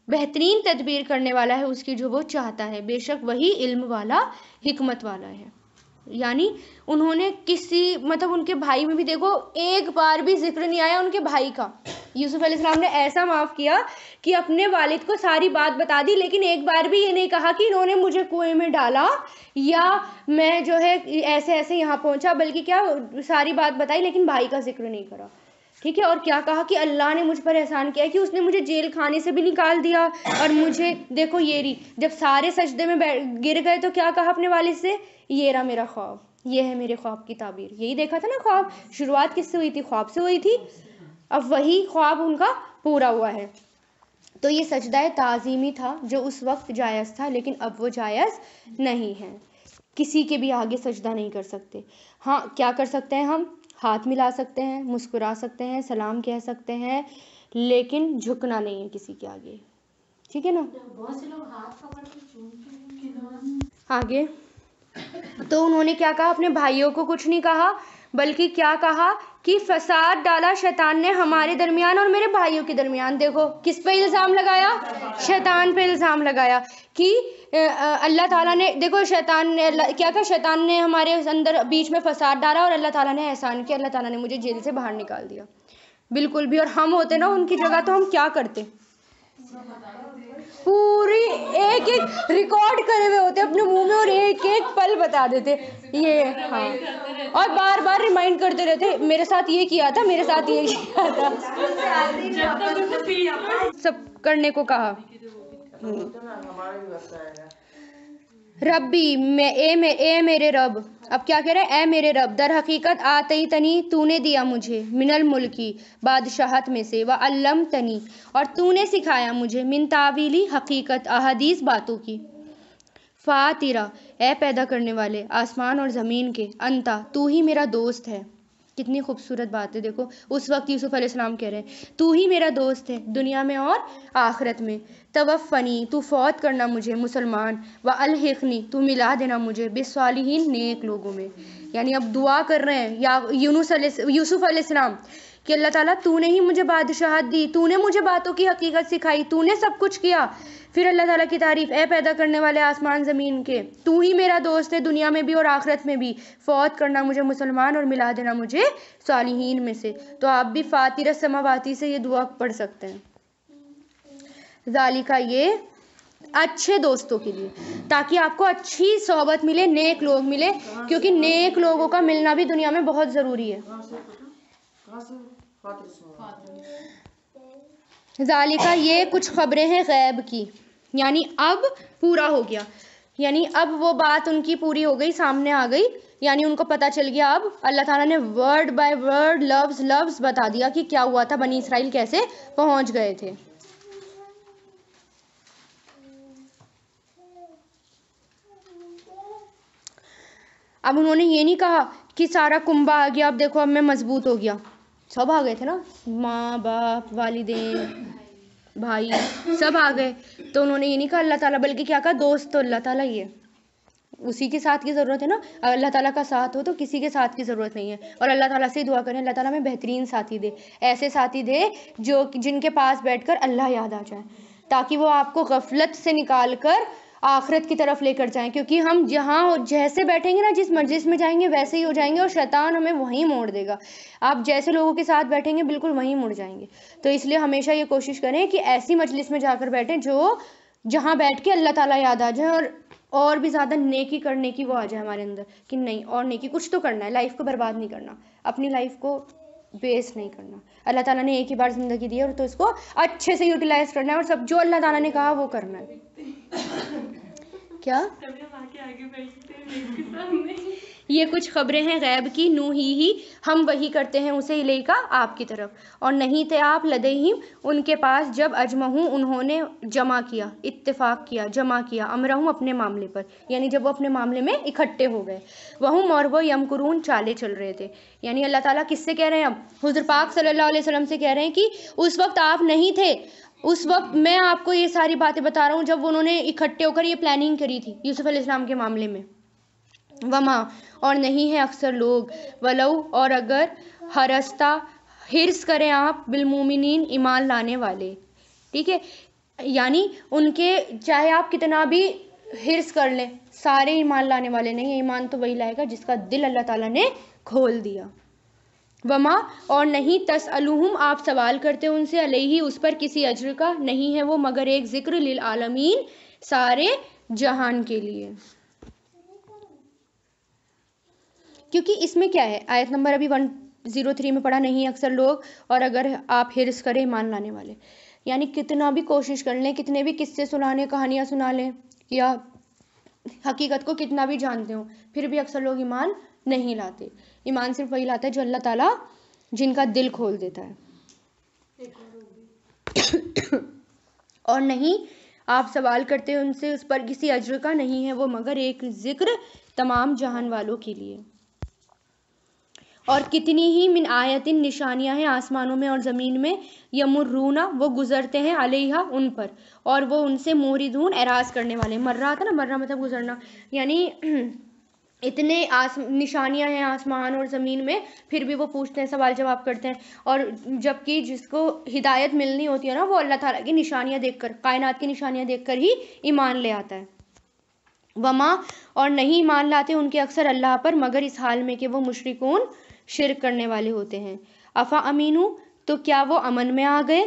بہترین تدبیر کرنے والا ہے اس کی جو وہ چاہتا ہے، بے شک وہی علم والا حکمت والا ہے. یعنی انہوں نے مطلب ان کے بھائی میں بھی دیکھو ایک بار بھی ذکر نہیں آیا ان کے بھائی کا. یوسف علیہ السلام نے ایسا معاف کیا کہ اپنے والد کو ساری بات بتا دی، لیکن ایک بار بھی یہ نہیں کہا کہ انہوں نے مجھے کنویں میں ڈالا یا میں جو ہے ایسے یہاں پہنچا، بلکہ کیا ساری بات بتائی لیکن بھائی کا ذکر نہیں کرا. ٹھیک ہے، اور کیا کہا کہ اللہ نے مجھ پر احسان کیا کہ اس نے مجھے جیل خانے سے بھی نکال دیا، اور مجھے دیکھو یہ رہی، جب سارے سجدے میں گر گئے تو کیا کہا اپنے والد سے، یہ رہا میرا خواب، یہ ہے میرے خواب کی تعبیر. یہی دیکھا تھا نا خواب، شروعات کس سے ہوئی تھی؟ خواب سے ہوئی تھی. اب وہی خواب ان کا پورا ہوا ہے. تو یہ سجدہ تعظیمی تھا جو اس وقت جائز تھا، لیکن اب وہ جائز نہیں ہے. کسی کے بھی آگے سجدہ نہیں کر سکتے. ہاں کیا کر سکتے ہیں ہم؟ ہاتھ ملا سکتے ہیں، مسکرا سکتے ہیں، سلام کہہ سکتے ہیں، لیکن جھکنا نہیں ہے کسی کے آگے. ٹھیک ہے نا؟ آگے تو انہوں نے کیا کہا؟ اپنے بھائیوں کو کچھ نہیں کہا، بلکہ کیا کہا کہ فساد ڈالا شیطان نے ہمارے درمیان اور میرے بھائیوں کے درمیان. دیکھو کس پہ الزام لگایا؟ شیطان پہ الزام لگایا کہ اللہ تعالیٰ نے، دیکھو شیطان نے کیا کہا؟ شیطان نے ہمارے اندر بیچ میں فساد ڈالا اور اللہ تعالیٰ نے احسان کیا، اللہ تعالیٰ نے مجھے جیل سے باہر نکال دیا. بالکل بھی. اور ہم ہوتے نا ان کی جگہ تو ہم کیا کرتے؟ پوری ایک ایک ریکارڈ کرے ہوئے ہوتے اپنے منہ میں اور ایک ایک پل بتا دیتے یہ. ہاں، اور بار بار ریمائنڈ کرتے رہتے میرے ساتھ یہ کیا تھا، میرے ساتھ یہ کیا تھا، سب کرنے کو کہا. ربی اے میرے رب. اب کیا کہہ رہے ہیں؟ اے میرے رب، در حقیقت آتیتنی، تو نے دیا مجھے، من الملکی، بادشاہت میں سے، وعلمتنی، اور تو نے سکھایا مجھے، من تاویلی، حقیقت، احادیث، باتوں کی. فاترہ، اے پیدا کرنے والے آسمان اور زمین کے، انتا، تو ہی میرا دوست ہے. کتنی خوبصورت بات ہے. دیکھو اس وقت یوسف علیہ السلام کہہ رہے ہیں تو ہی میرا دوست ہے دنیا میں اور آخرت میں. توفنی، تو فوت کرنا مجھے مسلمان، والحقنی، تو ملا دینا مجھے، بالصالحین، نیک لوگوں میں. یعنی اب دعا کر رہے ہیں یا یوسف علیہ السلام کہ اللہ تعالیٰ تو نے ہی مجھے بادشاہت دی، تو نے مجھے باتوں کی حقیقت سکھائی، تو نے سب کچھ کیا. پھر اللہ تعالیٰ کی تعریف، اے پیدا کرنے والے آسمان زمین کے، تو ہی میرا دوست ہے دنیا میں بھی اور آخرت میں بھی، فوت کرنا مجھے مسلمان اور ملا دینا مجھے صالحین میں سے. تو آپ بھی فاطر السماواتی سے یہ دعا پڑھ سکتے ہیں. ذالکہ، یہ اچھے دوستوں کے لیے، تاکہ آپ کو اچھی صحبت ملے، نیک لوگ ملے، کیونکہ نیک لوگوں کا ملنا بھی دنیا میں بہت ضروری ہے. ذالکہ، یہ کچھ خبریں ہیں غیب کی، یعنی اب پورا ہو گیا، یعنی اب وہ بات ان کی پوری ہو گئی، سامنے آ گئی، یعنی ان کو پتا چل گیا. اب اللہ تعالیٰ نے ورڈ بائی ورڈ، لفظ بتا دیا کہ کیا ہوا تھا، بنی اسرائیل کیسے پہنچ گئے تھے. اب انہوں نے یہ نہیں کہا کہ سارا کنبہ آ گیا، اب دیکھو اب میں مضبوط ہو گیا. سب آ گئے تھے نا، ماں باپ، والدین، بھائی، سب آ گئے. تو انہوں نے یہ نہیں کہا اللہ تعالیٰ، بلکہ کیا کہا؟ دوست تو اللہ تعالیٰ ہی ہے، اسی کے ساتھ کی ضرورت ہے نا. اللہ تعالیٰ کا ساتھ ہو تو کسی کے ساتھ کی ضرورت نہیں ہے. اور اللہ تعالیٰ سے دعا کریں اللہ تعالیٰ میں بہترین ساتھی دے، ایسے ساتھی دے جن کے پاس بیٹھ کر اللہ یاد آ جائے، تاکہ وہ آپ کو غفلت سے نکال کر آخرت کی طرف لے کر جائیں. کیونکہ ہم جہاں جیسے بیٹھیں گے نا، جس مجلس میں جائیں گے ویسے ہی ہو جائیں گے، اور شیطان ہمیں وہیں موڑ دے گا. آپ جیسے لوگوں کے ساتھ بیٹھیں گے بالکل وہیں مڑ جائیں گے. تو اس لیے ہمیشہ یہ کوشش کریں کہ ایسی مجلس میں جا کر بیٹھیں جہاں بیٹھ کے اللہ تعالیٰ یاد آ جائے، اور بھی زیادہ نیکی کرنے کی وہ آ جائے ہمارے اندر کہ نہیں، اور نیکی کچھ تو کرنا ہے، لائف کو برباد نہیں کرنا، اپنی لائف کو ویسٹ نہیں کرنا. اللہ تعالیٰ نے ایک ہی بار زندگی دی ہے، اور تو اس کو اچھے سے یوٹیلائز کرنا ہے، اور سب جو اللہ تعالیٰ نے کہا وہ کرنا ہے. کیا یہ کچھ خبریں ہیں غیب کی، نوحی ہم وحی کرتے ہیں اسے الیکا، آپ کی طرف. اور نہیں تھے آپ لدیہم، ان کے پاس، جب اجمعوں، انہوں نے جمع کیا، اتفاق کیا، جمع کیا، امرہم، اپنے معاملے پر، یعنی جب وہ اپنے معاملے میں اکٹھے ہو گئے. وہم، اور وہ، یمکرون، چالے چل رہے تھے. یعنی اللہ تعالیٰ کس سے کہہ رہے ہیں؟ اب حضور پاک صلی اللہ علیہ وسلم سے کہہ رہے ہیں کہ اس وقت آپ نہیں تھے، اس وقت میں آپ کو یہ ساری باتیں بتا رہا ہوں جب انہوں نے اکٹھے ہو کر یہ پلاننگ کری تھی یوسف علیہ السلام کے معاملے میں. وما، اور نہیں ہے اکثر لوگ، ولو، اور اگر، ہرستا، ہرس کریں آپ، بالمومنین، ایمان لانے والے. ٹھیک ہے، یعنی ان کے چاہے آپ کتنا بھی ہرس کر لیں، سارے ایمان لانے والے نہیں ہیں. ایمان تو وہی لائے گا جس کا دل اللہ تعالیٰ نے کھول دیا. وما، اور نہیں، تسألوہم، آپ سوال کرتے ان سے، علیہ، اس پر، کسی اجر کا، نہیں ہے وہ مگر ایک ذکر، للعالمین، سارے جہان کے لیے. کیونکہ اس میں کیا ہے، آیت نمبر ابھی 03 میں پڑھا نہیں اکثر لوگ، اور اگر آپ حرص کریں ایمان لانے والے، یعنی کتنا بھی کوشش کر لیں، کتنے بھی قصے سنا لیں، کہانیاں سنا لیں، یا حقیقت کو کتنا بھی جانتے ہوں، پھر بھی اکثر لوگ ایمان نہیں لاتے. ایمان صرف وہی لاتا ہے جو اللہ تعالیٰ جن کا دل کھول دیتا ہے. اور نہیں آپ سوال کرتے ہیں ان سے، اس پر کسی اجر کا نہیں ہے وہ مگر ایک ذکر تمام جہان والوں کے لیے. اور کتنی ہی من آیتن نشانیاں ہیں آسمانوں میں اور زمین میں، یمرونا وہ گزرتے ہیں علیہا ان پر، اور وہ ان سے موردون اعراض کرنے والے. مرہ تھا نا، مرہ مطلب گزرنا، یعنی اتنے نشانیاں ہیں آسمان اور زمین میں، پھر بھی وہ پوچھتے ہیں، سوال جواب کرتے ہیں. اور جبکہ جس کو ہدایت ملنی ہوتی ہے نا، وہ اللہ تعالیٰ کی نشانیاں دیکھ کر، کائنات کی نشانیاں دیکھ کر ہی ایمان لے آتا ہے. وما اور نہیں ایمان لاتے ان کے اکثر اللہ پر مگر اس حال میں کہ وہ مشرکون شرک کرنے والے ہوتے ہیں. افا امینو تو کیا وہ امن میں آ گئے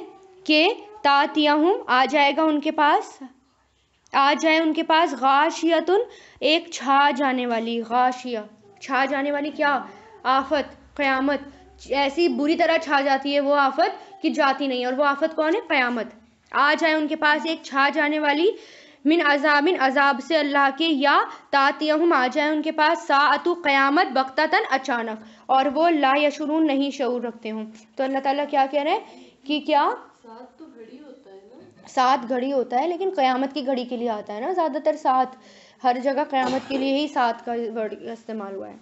کہ تاتیہم آ جائے گا ان کے پاس، آ جائے ان کے پاس غاشیتن ایک چھا جانے والی، غاشیہ چھا جانے والی کیا؟ آفت، قیامت. ایسی بری طرح چھا جاتی ہے وہ آفت کہ جاتی نہیں، اور وہ آفت کون ہے؟ قیامت. آ جائے ان کے پاس ایک چھا جانے والی، من عذاب عذاب سے اللہ کے، یا تاتیہم آ جائے ان کے پاس ساعت قیامت بغتتاً اچانک، اور وہ لا یشعرون نہیں شعور رکھتے ہوں. تو اللہ تعالیٰ کیا کہہ رہے ہیں کہ کیا ساتھ تو گھڑی ہوتا ہے نا، سات گھڑی ہوتا ہے، لیکن قیامت کی گھڑی کے لیے آتا ہے نا زیادہ تر سات، ہر جگہ قیامت کے لیے ہی سات کا ورڈ استعمال ہوا ہے.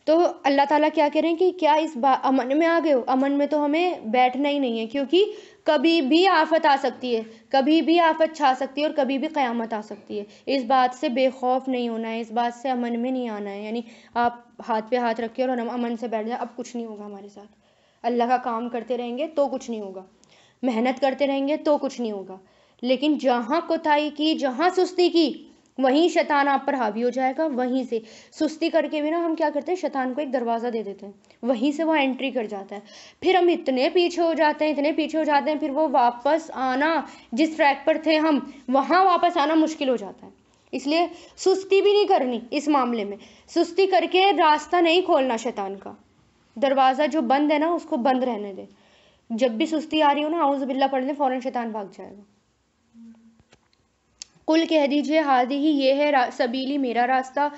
تو اللہ تعالیٰ کیا کہہ رہے ہیں کہ کیا اس امن میں آ گئے ہو؟ امن میں تو ہمیں بیٹھنا ہی نہیں ہے، کیونکہ کبھی بھی آفت آ سکتی ہے، کبھی بھی آفت چھا سکتی ہے، اور کبھی بھی قیامت آ سکتی ہے. اس بات سے بے خوف نہیں ہونا ہے، اس بات سے امن میں نہیں آنا ہے. یعنی آپ ہاتھ پہ ہاتھ رکھے اور امن سے بیٹھ جائیں، اب کچھ نہیں ہوگا ہمارے ساتھ. اللہ کا کام کرتے رہیں گے تو کچھ نہیں ہوگا، محنت کرتے رہیں گے تو کچھ نہیں ہوگا. لیکن جہاں کوتاہی کی، جہاں سستی کی، وہیں شیطان آپ پر حاوی ہو جائے گا. وہیں سے سستی کر کے بھی نا ہم کیا کرتے ہیں، شیطان کو ایک دروازہ دے دیتے ہیں، وہیں سے وہ انٹری کر جاتا ہے. پھر ہم اتنے پیچھے ہو جاتے ہیں، اتنے پیچھے ہو جاتے ہیں، پھر وہ واپس آنا جس ٹریک پر تھے ہم، وہاں واپس آنا مشکل ہو جاتا ہے. اس لیے سستی بھی نہیں کرنی اس معاملے میں. سستی کر کے راستہ نہیں کھولنا شیطان کا. دروازہ جو بند ہے نا اس کو بند رہنے دے. جب بھی سستی آ رہی ہو نا، اعوذ باللہ پڑھ لیں، فوراً شیطان بھاگ جائے گا. قل کہہ دیجئے ہادی ہی یہ ہے سبیلی میرا راستہ،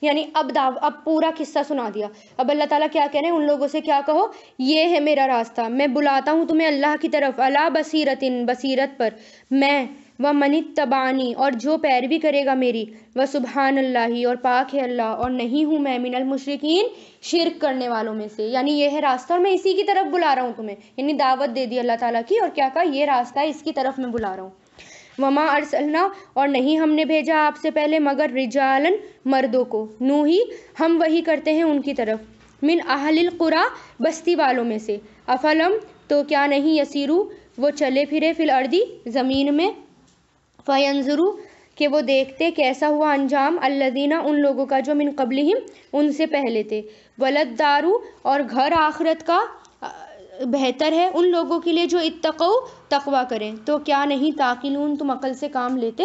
یعنی اب پورا قصہ سنا دیا. اب اللہ تعالیٰ کیا کہہ رہے ہیں ان لوگوں سے، کیا کہو، یہ ہے میرا راستہ، میں بلاتا ہوں تمہیں اللہ کی طرف، علی بصیرتن بصیرت پر، میں ومن اتبعنی اور جو پیروی کرے گا میری، وسبحان اللہ اور پاک ہے اللہ، اور نہیں ہوں میں من المشرکین شرک کرنے والوں میں سے. یعنی یہ ہے راستہ اور میں اسی کی طرف بلا رہا ہوں تمہیں، یعنی دعوت دے دی اللہ تعالیٰ کی، اور کیا کہا، یہ راستہ ہے، اس کی طرف میں بلا رہا ہوں. وما ارسلنا اور نہیں ہم نے بھیجا آپ سے پہلے مگر رجالن مردوں کو، نوحی ہم وہی کرتے ہیں ان کی طرف، من اہل القریٰ بستی والوں میں سے، افلم تو کیا نہیں یسیرو وہ چلے پھرے، فی الارض زمین میں، فینظروا کہ وہ دیکھتے کیسا ہوا انجام، الذین ان لوگوں کا جو من قبلہم ان سے پہلے تھے، وللدار اور گھر آخرت کا بہتر ہے ان لوگوں کے لیے جو اتقوا تقوی کریں. تو کیا نہیں تعقلون تم عقل سے کام لیتے.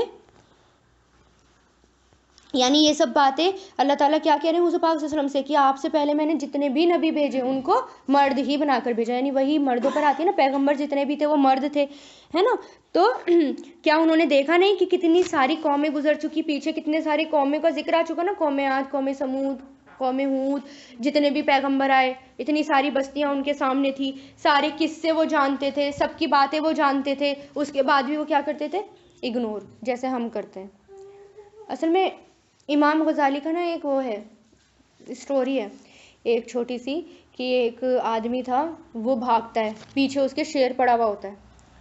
یعنی یہ سب باتیں اللہ تعالیٰ کیا کہہ رہے ہیں حضور پاک صلی اللہ علیہ وسلم سے، کہ آپ سے پہلے میں نے جتنے بھی نبی بھیجے ان کو مرد ہی بنا کر بھیجا، یعنی وہی مردوں پر آتی ہے نا، پیغمبر جتنے بھی تھے وہ مرد تھے، ہے نا. تو کیا انہوں نے دیکھا نہیں کہ کتنی ساری قومیں گزر چکی، پیچھے کتنے ساری قوموں کا ذکر آ چکا نا، قوم عاد، قوم سمود، قوم ہود، جتنے بھی پیغمبر آئے، اتنی ساری بستیاں ان کے سامنے تھی، سارے قصے وہ جانتے تھے، سب کی باتیں وہ جانتے تھے، اس کے بعد بھی وہ کیا کرتے تھے، اگنور، جیسے ہم کرتے ہیں. اصل میں امام غزالی کا نا ایک وہ ہے اسٹوری ہے، ایک چھوٹی سی، کہ ایک آدمی تھا، وہ بھاگتا ہے، پیچھے اس کے شیر پڑا ہوا ہوتا ہے،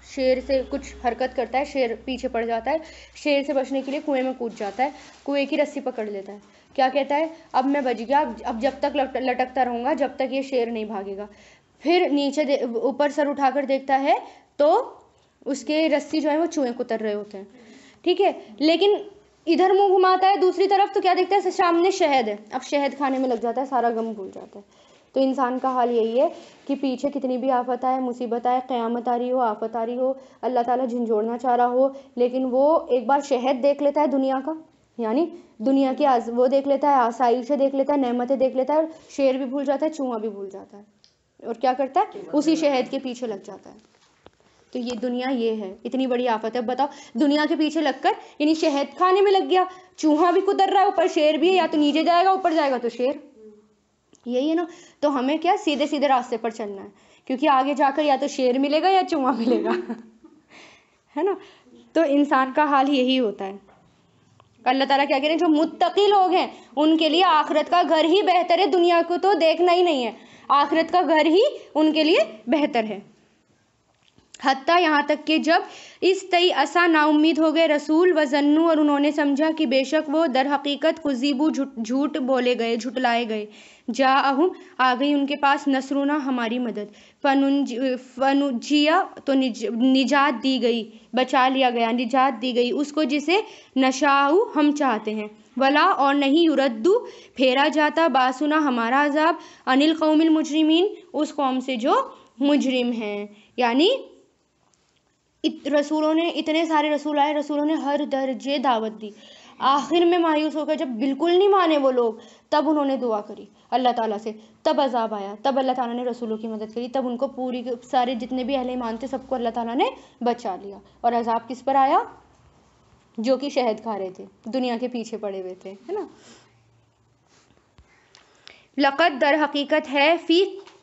شیر سے کچھ حرکت کرتا ہے، شیر پیچھے پڑ جاتا ہے، شیر سے بچنے کے لیے کنویں میں کود جاتا ہے، کنویں کی رسی پکڑ لیتا ہے. کیا کہتا ہے، اب میں بچ گیا، اب جب تک لٹکتا رہوں گا جب تک یہ شیر نہیں بھاگے گا. پھر نیچے اوپر سر اٹھا کر دیکھتا ہے تو اس کے رسی جو ہے وہ چوہے کتر رہے ہوتے ہیں، ٹھیک ہے. لیکن ادھر منہ گھماتا ہے دوسری طرف تو کیا دیکھتا ہے، سامنے شہد ہے، اب شہد کھانے میں لگ جاتا ہے، سارا غم بھول جاتا ہے. تو انسان کا حال یہی ہے کہ پیچھے کتنی بھی آفت آئے، مصیبت آئے، قیامت آ رہی ہو، آفت آ رہی ہو، اللہ تعالیٰ جھنجھوڑنا چاہ رہا ہو، لیکن وہ ایک بار شہد دیکھ لیتا ہے دنیا کا، یعنی دنیا کی وہ دیکھ لیتا ہے، آسائشیں دیکھ لیتا ہے، نعمتیں دیکھ لیتا ہے، اور شیر بھی بھول جاتا ہے، چوہا بھی بھول جاتا ہے، اور کیا کرتا ہے؟ اسی شہد کے پیچھے لگ جاتا ہے۔ تو یہ دنیا یہ ہے، اتنی بڑی آفت ہے۔ بتاؤ، دنیا کے پیچھے لگ کر یعنی شہد کھانے میں لگ گیا، چوہا بھی کدر رہا ہے، اوپر شیر بھی ہے، یا تو نیچے جائے گا، اوپر جائے گا تو شیر۔ یہی ہے نا، تو ہمیں کیا سیدھے سیدھے راستے پر چلنا ہے، کیونکہ آگے جا کر یا تو شیر ملے گا یا چوہا ملے گا، ہے نا۔ تو انسان کا حال یہی ہوتا ہے۔ اللہ تعالیٰ کیا کہہ رہے ہیں؟ جو متقی لوگ ہیں ان کے لیے آخرت کا گھر ہی بہتر ہے، دنیا کو تو دیکھنا ہی نہیں ہے، آخرت کا گھر ہی ان کے لیے بہتر ہے۔ حتیٰ یہاں تک کہ جب اس تئی اسا نا امید ہو گئے رسول وظنوا، اور انہوں نے سمجھا کہ بے شک وہ در حقیقت کذبوا جھوٹ بولے گئے، جھٹلائے گئے، جاءہم آ گئی ان کے پاس نصرنا ہماری مدد، فنجیا تو نجات دی گئی، بچا لیا گیا، نجات دی گئی اس کو جسے نشاء ہم چاہتے ہیں، ولا اور نہیں یردو پھیرا جاتا باسنا ہمارا عذاب عن القوم المجرمین اس قوم سے جو مجرم ہیں۔ یعنی رسولوں نے، اتنے سارے رسول آئے، رسولوں نے ہر درجے دعوت دی، آخر میں مایوس ہو کر جب بالکل نہیں مانے وہ لوگ، تب انہوں نے دعا کری اللہ تعالیٰ سے، تب عذاب آیا، تب اللہ تعالیٰ نے رسولوں کی مدد کری، تب ان کو پوری سارے جتنے بھی اہل ایمان تھے سب کو اللہ تعالیٰ نے بچا لیا۔ اور عذاب کس پر آیا؟ جو کہ شہد کھا رہے تھے، دنیا کے پیچھے پڑے ہوئے تھے، ہے نا۔ لقد در حقیقت ہے، فی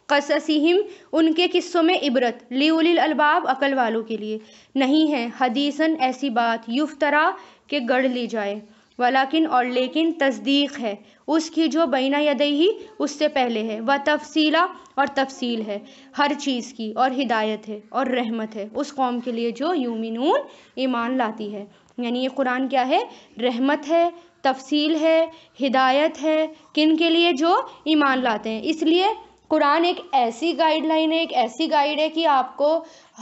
قصصہم ان کے قصوں میں عبرت، لیولی الالباب عقل والوں کے لیے، نہیں ہے حدیثاً ایسی بات یفترا کہ گڑھ لی جائے، ولیکن اور لیکن تصدیق ہے اس کی جو بینہ یدیہ اس سے پہلے ہے، و تفصیلا اور تفصیل ہے ہر چیز کی، اور ہدایت ہے اور رحمت ہے اس قوم کے لیے جو یومنون ایمان لاتی ہے۔ یعنی یہ قرآن کیا ہے؟ رحمت ہے، تفصیل ہے، ہدایت ہے، کن کے لیے؟ جو ایمان لاتے ہیں۔ اس لیے قرآن ایک ایسی گائیڈ لائن ہے، ایک ایسی گائیڈ ہے کہ آپ کو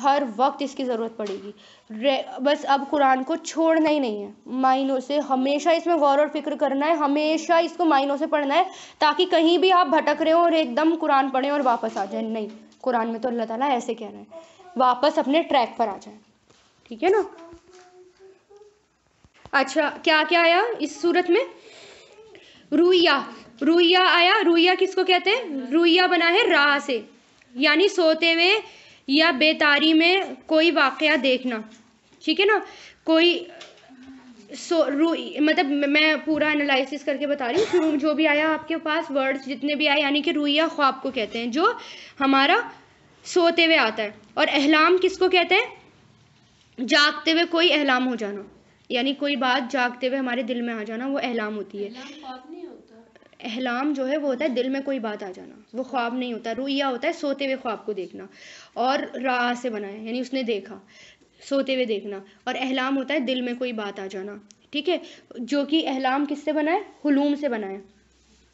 ہر وقت اس کی ضرورت پڑے گی۔ بس اب قرآن کو چھوڑنا ہی نہیں ہے، معنوں سے ہمیشہ اس میں غور اور فکر کرنا ہے، ہمیشہ اس کو معنوں سے پڑھنا ہے، تاکہ کہیں بھی آپ بھٹک رہے ہو اور ایک دم قرآن پڑھیں اور واپس آ جائیں۔ نہیں، قرآن میں تو اللہ تعالیٰ ایسے کہہ رہے ہیں، واپس اپنے ٹریک پر آ جائیں، ٹھیک ہے نا۔ اچھا، کیا کیا آیا اس صورت میں؟ رویہ، رویہ آیا۔ رویہ کس کو کہتے ہیں؟ رویہ بنا ہے راہ سے، یعنی سوتے ہوئے یا بیداری میں کوئی واقعہ دیکھنا، ٹھیک ہے نا۔ کوئی مطلب میں پورا انالائسس کر کے بتا رہی ہوں، شروع جو بھی آیا آپ کے پاس ورڈز جتنے بھی آئے، یعنی کہ رویہ خواب کو کہتے ہیں جو ہمارا سوتے ہوئے آتا ہے، اور احلام کس کو کہتے ہیں؟ جاگتے ہوئے کوئی احلام ہو جانا، یعنی کوئی بات جاگتے ہوئے ہمارے دل میں آ جانا، وہ احلام ہوتی ہے۔ احلام جو ہے وہ ہوتا ہے دل میں کوئی بات آ جانا، وہ خواب نہیں ہوتا۔ رویہ ہوتا ہے سوتے ہوئے خواب کو دیکھنا، اور راہ سے بنا ہے یعنی اس نے دیکھا، سوتے ہوئے دیکھنا، اور احلام ہوتا ہے دل میں کوئی بات آ جانا، ٹھیک ہے، جو کہ احلام کس سے بنا ہے؟ حلوم سے بنا ہے،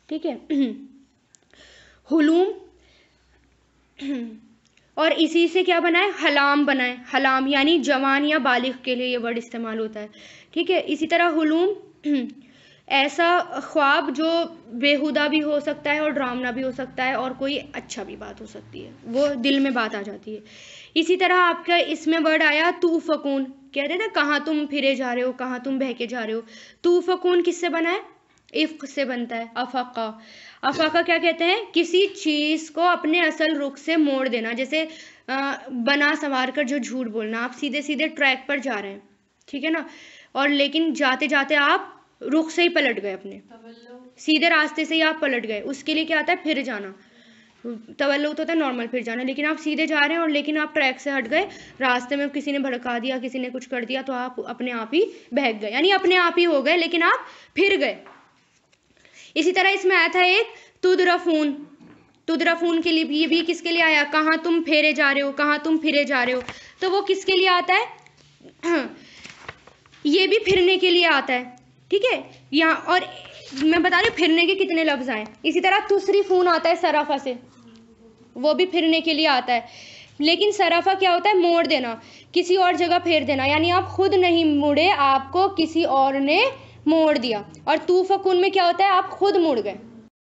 ٹھیک ہے، حلوم، اور اسی سے کیا بنا ہے؟ حلام بنا ہے، حلام یعنی جوان یا بالغ کے لیے یہ ورڈ استعمال ہوتا ہے، ٹھیک ہے۔ اسی طرح حلوم ایسا خواب جو بےہودہ بھی ہو سکتا ہے اور ڈراؤنا بھی ہو سکتا ہے، اور کوئی اچھا بھی بات ہو سکتی ہے، وہ دل میں بات آ جاتی ہے۔ اسی طرح آپ کا اس میں ورڈ آیا توفقون، کہتے تھے کہاں تم پھرے جا رہے ہو، کہاں تم بہکے جا رہے ہو۔ توفقون کس سے بنا ہے؟ افق سے بنتا ہے، افقہ۔ افقہ کیا کہتے ہیں؟ کسی چیز کو اپنے اصل رخ سے موڑ دینا، جیسے بنا سنوار کر جو جھوٹ بولنا، آپ سیدھے سیدھے ٹریک پر جا رہے ہیں، ٹھیک ہے نا، اور لیکن جاتے جاتے آپ رخ سے ہی پلٹ گئے، اپنے سیدھے راستے سے ہی آپ پلٹ گئے، اس کے لیے کیا آتا ہے؟ پھر جانا۔ تولو تو ہوتا ہے نارمل پھر جانا، لیکن آپ سیدھے جا رہے ہیں اور لیکن آپ ٹریک سے ہٹ گئے، راستے میں کسی نے بھڑکا دیا، کسی نے کچھ کر دیا، تو آپ اپنے آپ ہی بہک گئے، یعنی اپنے آپ ہی ہو گئے، لیکن آپ پھر گئے۔ اسی طرح اس میں آیا تھا ایک تدرفون، تدرفون کے لیے بھی، یہ بھی کس کے لیے آیا؟ کہاں تم پھیرے جا رہے ہو، کہاں تم پھرے جا رہے ہو، تو وہ کس کے لیے آتا ہے؟ یہ بھی پھرنے کے لیے آتا ہے، ٹھیک ہے۔ یہاں اور میں بتا رہی ہوں پھرنے کے کتنے لفظ آئے۔ اسی طرح تصریفون آتا ہے صرفہ سے، وہ بھی پھرنے کے لیے آتا ہے، لیکن صرفہ کیا ہوتا ہے؟ موڑ دینا، کسی اور جگہ پھیر دینا، یعنی آپ خود نہیں مڑے، آپ کو کسی اور نے موڑ دیا۔ اور توفقون میں کیا ہوتا ہے؟ آپ خود مڑ گئے،